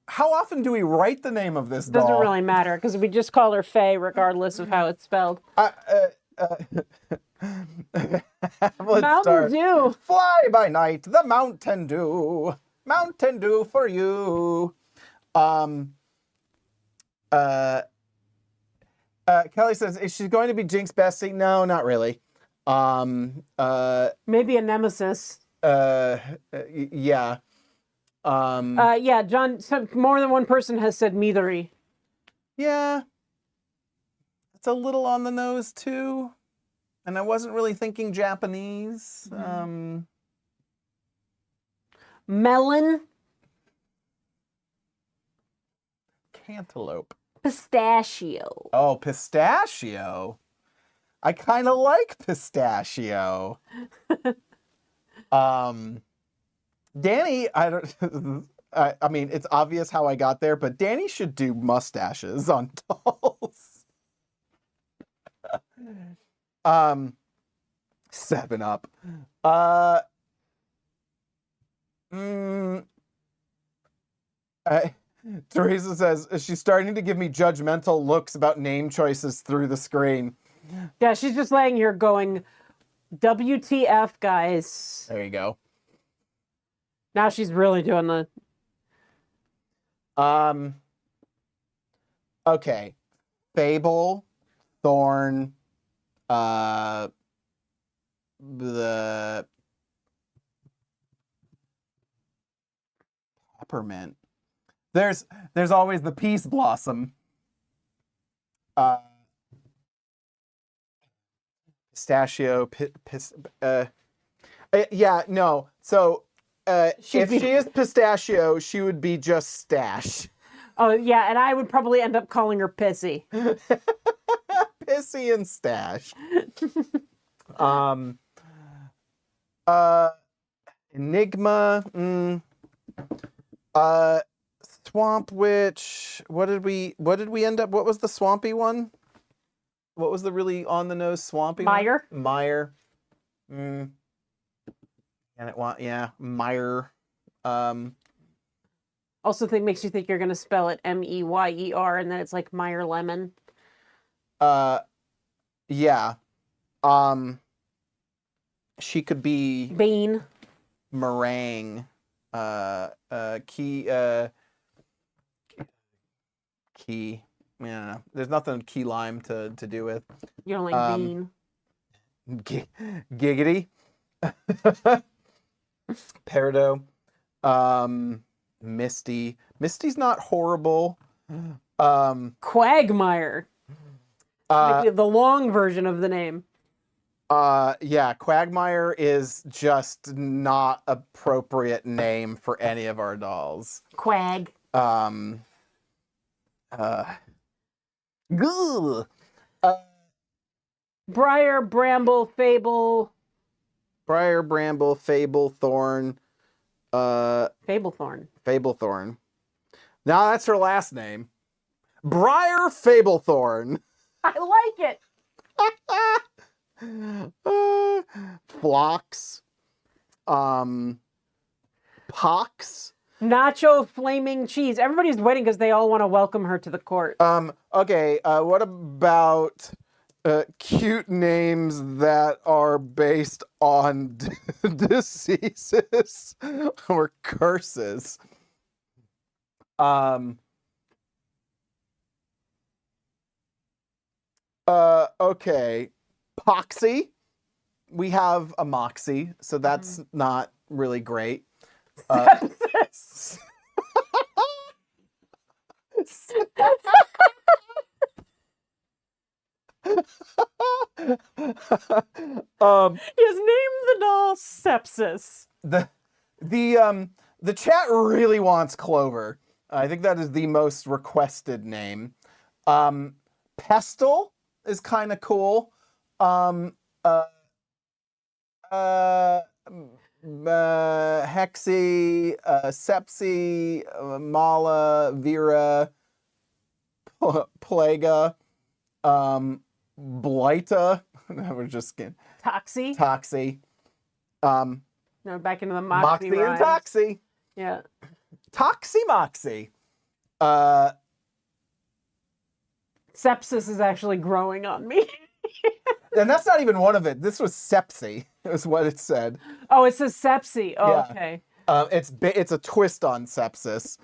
the name of this doll? Doesn't really matter because we just call her Faye regardless of how it's spelled. Mountain Dew. Fly by night, the Mountain Dew. Mountain Dew for you. Kelly says, is she going to be Jinx Bestie? No, not really. Maybe a nemesis. Yeah. Yeah, John, more than one person has said Meathery. Yeah. It's a little on the nose too. And I wasn't really thinking Japanese. Melon. Cantaloupe. Pistachio. Oh, pistachio. I kind of like pistachio. Danny, I mean, it's obvious how I got there, but Danny should do mustaches on dolls. 7 Up. Mm, I, Teresa says she's starting to give me judgmental looks about name choices through the screen. Yeah, she's just laying here going, WTF, guys. There you go. Now she's really doing the... Okay. Fable, Thorn, the peppermint. There's always the peace blossom. Pistachio, yeah, no. So if she is pistachio, she would be just stash. Oh, yeah, and I would probably end up calling her Pissy. Pissy and stash. Enigma. Swamp Witch. What did we end up? What was the swampy one? What was the really on the nose swampy Meyer. one? Meyer. And Meyer. Also makes you think you're going to spell it Meyer, and then it's like Meyer Lemon. Yeah. She could be Bean. meringue. Key. Yeah, there's nothing key lime to do with. You don't like bean. Giggity. Peridot. Misty. Misty's not horrible. Quagmire. The long version of the name. Yeah, Quagmire is just not appropriate name for any of our dolls. Quag. Briar, Bramble, Fable. Briar, Bramble, Fable, Thorn. Fablethorn. Fablethorn. Now that's her last name. Briar Fablethorn. I like it. Phlox. Pox. Nacho Flaming Cheese. Everybody's waiting because they all want to welcome her to the court. Okay, what about cute names that are based on diseases or curses? Okay. Poxy. We have a Moxie, so that's not really great. Sepsis. His named the doll Sepsis. The chat really wants Clover. I think that is the most requested name. Pestle is kind of cool. Hexy, Sepsi, Mala, Vera, Plaga, Blighta. We're just kidding. Toxie. Toxie. No, back into the Moxie Moxie and rhymes. Toxie. Yeah. Toxie Moxie. Sepsis is actually growing on me. And that's not even one of it. This was Sepsi, is what it said. Oh, it says Sepsi. Oh, Yeah. okay. It's a twist on sepsis.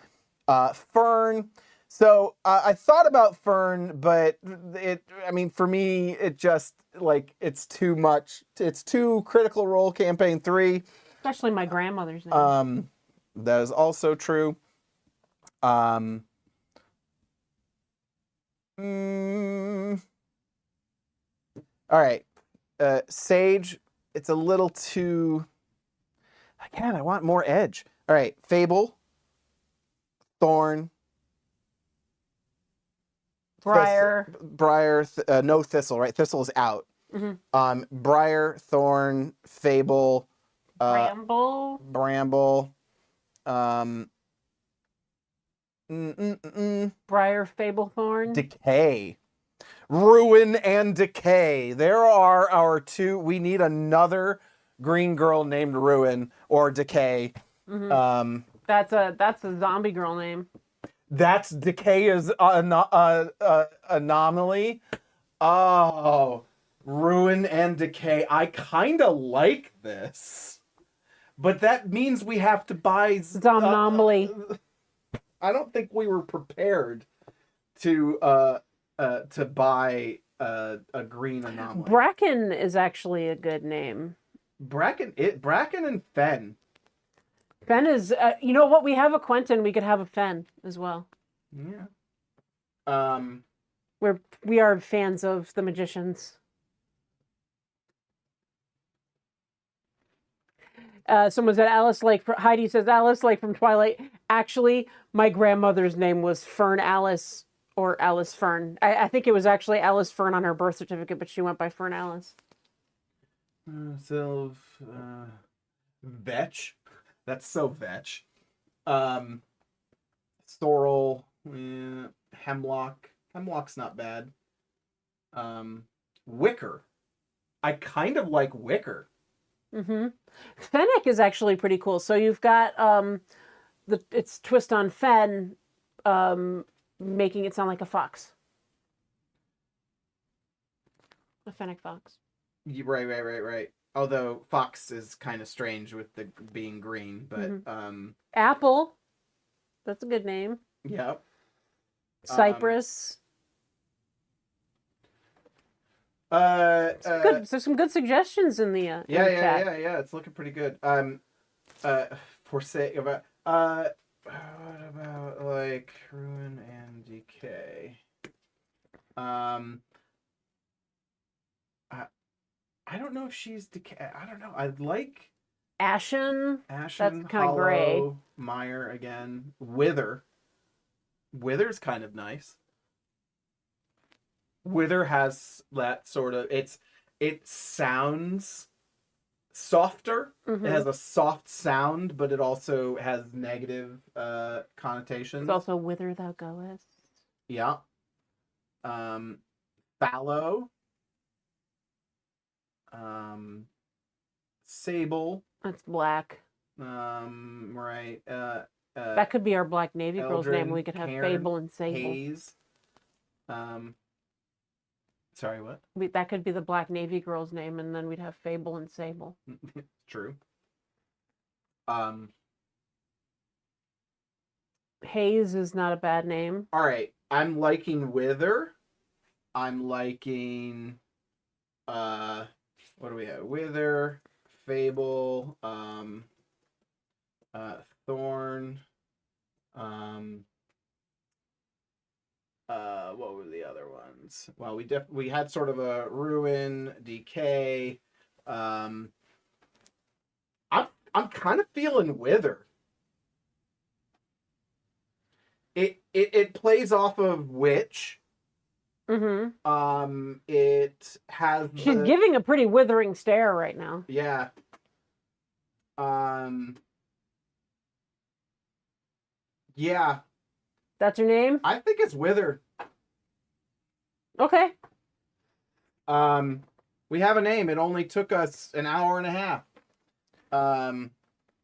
Fern. So I thought about Fern, but for me, it just it's too much. It's too Critical Role Campaign 3. Especially my grandmother's name. That is also true. All right. Sage, it's a little too... Again, I want more edge. All right. Fable. Thorn. Briar. Briar. No Thistle, right? Thistle is out. Mm-hmm. Briar, Thorn, Fable. Bramble. Bramble. Briar, Fablethorn. Decay. Ruin and Decay. There are our two. We need another green girl named Ruin or Decay. That's a zombie girl name. That's Decay's anomaly. Oh, Ruin and Decay. I kind of like this. But that means we have to buy... Zomnomaly. I don't think we were prepared to buy a green anomaly. Bracken is actually a good name. Bracken and Fen. Fen is, you know what? We have a Quentin. We could have a Fen as well. Yeah. We are fans of the magicians. Someone said Alice Lake. Heidi says Alice Lake from Twilight. Actually, my grandmother's name was Fern Alice or Alice Fern. I think it was actually Alice Fern on her birth certificate, but she went by Fern Alice. Vetch. That's so Vetch. Sorrel. Hemlock. Hemlock's not bad. Wicker. I kind of like Wicker. Fennec is actually pretty cool. So you've got it's twist on Fen, making it sound like a fox. A Fennec fox. Right. Although fox is kind of strange with the being green, but Apple. That's a good name. Yep. Cypress. Good. There's some good suggestions in the chat. Yeah. It's looking pretty good. For say about what about like Ruin and Decay? I don't know if she's Decay. I don't know. I'd like Ashen. That's kind of gray. Meyer again. Wither. Wither's kind of nice. Wither has that sort of it sounds softer. It has a soft sound, but it also has negative connotations. It's also Whither Thou Goest. Yeah. Fallow. Sable. That's black. Right. That could be our Black Navy girl's name. We could have Cairn, Fable and Sable. Haze. Sorry, what? That could be the Black Navy girl's name, and then we'd have Fable and Sable. True. Haze is not a bad name. All right. I'm liking Wither. I'm liking what do we have? Wither, Fable, Thorn, what were the other ones? Well, we had sort of a Ruin, Decay. I'm kind of feeling Wither. It plays off of Witch. It has. She's giving a pretty withering stare right now. Yeah. Yeah. That's her name? I think it's Wither. Okay. We have a name. It only took us an hour and a half.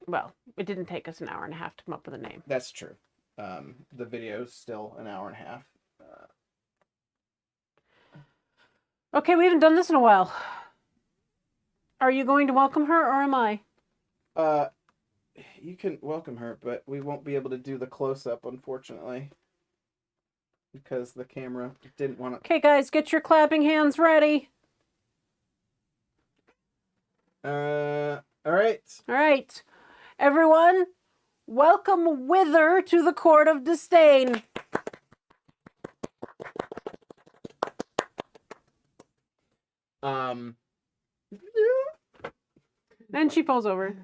Well, it didn't take us an hour and a half to come up with a name. That's true. The video's still an hour and a half. Okay, we haven't done this in a while. Are you going to welcome her, or am I? You can welcome her, but we won't be able to do the close-up, unfortunately. Because the camera didn't want to... Okay, guys, get your clapping hands ready. All right. All right. Everyone, welcome Wither to the Court of Disdain. And she falls over.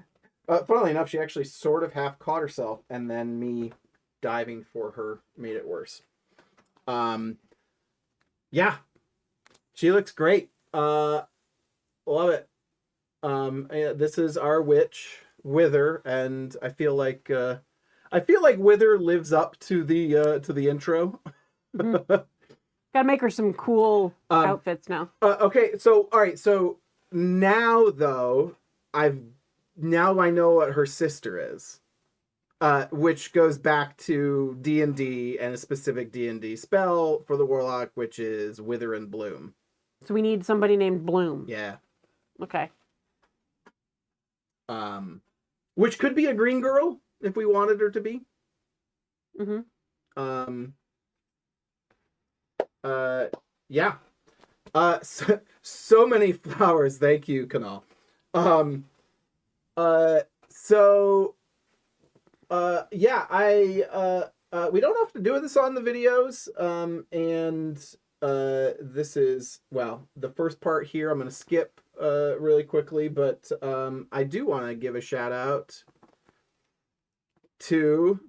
Funnily enough, she actually sort of half caught herself, and then me diving for her made it worse. Yeah. She looks great. Love it. This is our witch, Wither, and I feel like Wither lives up to the intro. Gotta make her some cool outfits now. Okay, so all right, so now though, I know what her sister is. which goes back to D&D and a specific D&D spell for the warlock, which is Wither and Bloom. So we need somebody named Bloom. Yeah. Okay. Which could be a green girl if we wanted her to be. Mm-hmm. Yeah. So many flowers. Thank you, Kanal. We don't have to do this on the videos. This is, well, the first part here I'm going to skip really quickly, but I do want to give a shout out to,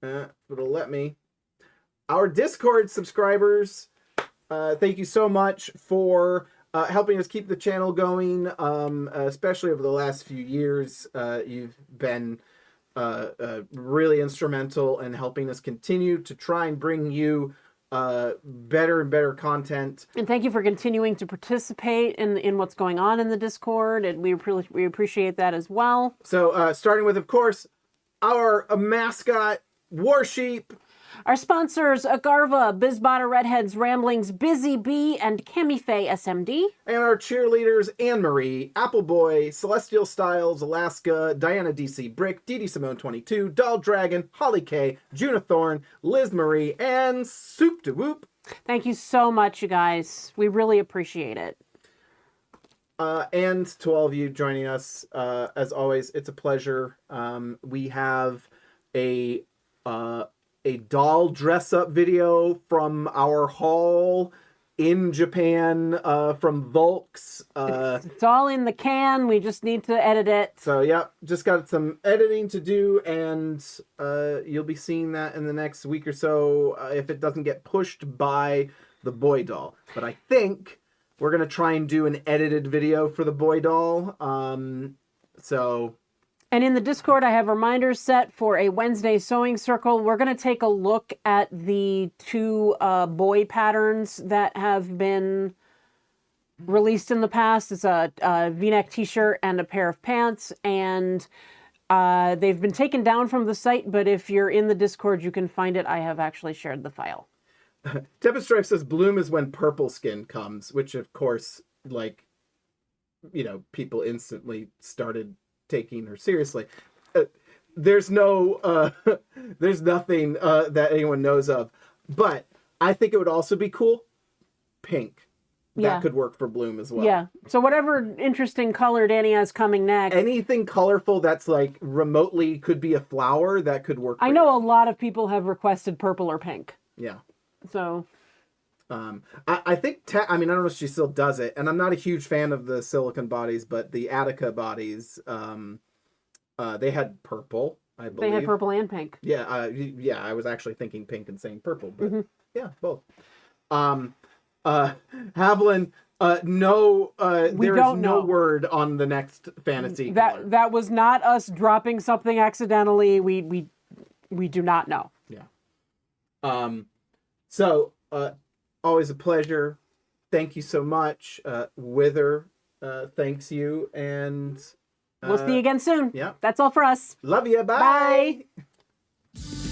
it'll let me, our Discord subscribers. Thank you so much for helping us keep the channel going, especially over the last few years. You've been really instrumental in helping us continue to try and bring you better and better content. And thank you for continuing to participate in what's going on in the Discord, and we appreciate that as well. So starting with, of course, our mascot, Warsheep. Our sponsors, Agarva, Bizbada Redheads, Ramblings, Busy Bee, and Camifae SMD. And our cheerleaders, Anne-Marie, Appleboy, Celestial Styles, Alaska, Diana DC Brick, Dee Simone 22, Doll Dragon, Holly K, Juna Thorne, Liz Marie, and Soup to Whoop. Thank you so much, you guys. We really appreciate it. And to all of you joining us, as always, it's a pleasure. We have a doll dress-up video from our haul in Japan from Volks. It's all in the can. We just need to edit it. So, yeah, just got some editing to do, and you'll be seeing that in the next week or so if it doesn't get pushed by the boy doll. But I think we're going to try and do an edited video for the boy doll. And in the Discord, I have reminders set for a Wednesday sewing circle. We're going to take a look at the two boy patterns that have been released in the past. It's a V-neck t-shirt and a pair of pants. And they've been taken down from the site, but if you're in the Discord, you can find it. I have actually shared the file. Tepid Strife says Bloom is when purple skin comes, which, of course, like, you know, people instantly started taking her seriously. There's no there's nothing that anyone knows of, but I think it would also be cool pink. That could work for Bloom as well. Yeah, so whatever interesting color Danny has coming next, anything colorful that's like remotely could be a flower, that could work. I know a lot of people have requested purple or pink. Yeah, so I think I don't know if she still does it, and I'm not a huge fan of the silicone bodies, but the Attica bodies, they had purple, I believe. They had purple and pink. Yeah, I was actually thinking pink and saying purple, but yeah, both. Haviland, no, there is no word on the next fantasy color. That was not us dropping something accidentally. We do not know. Yeah. So, always a pleasure. Thank you so much. Wither, thanks you, and we'll see you again soon. Yeah. That's all for us. Love you. Bye. Bye.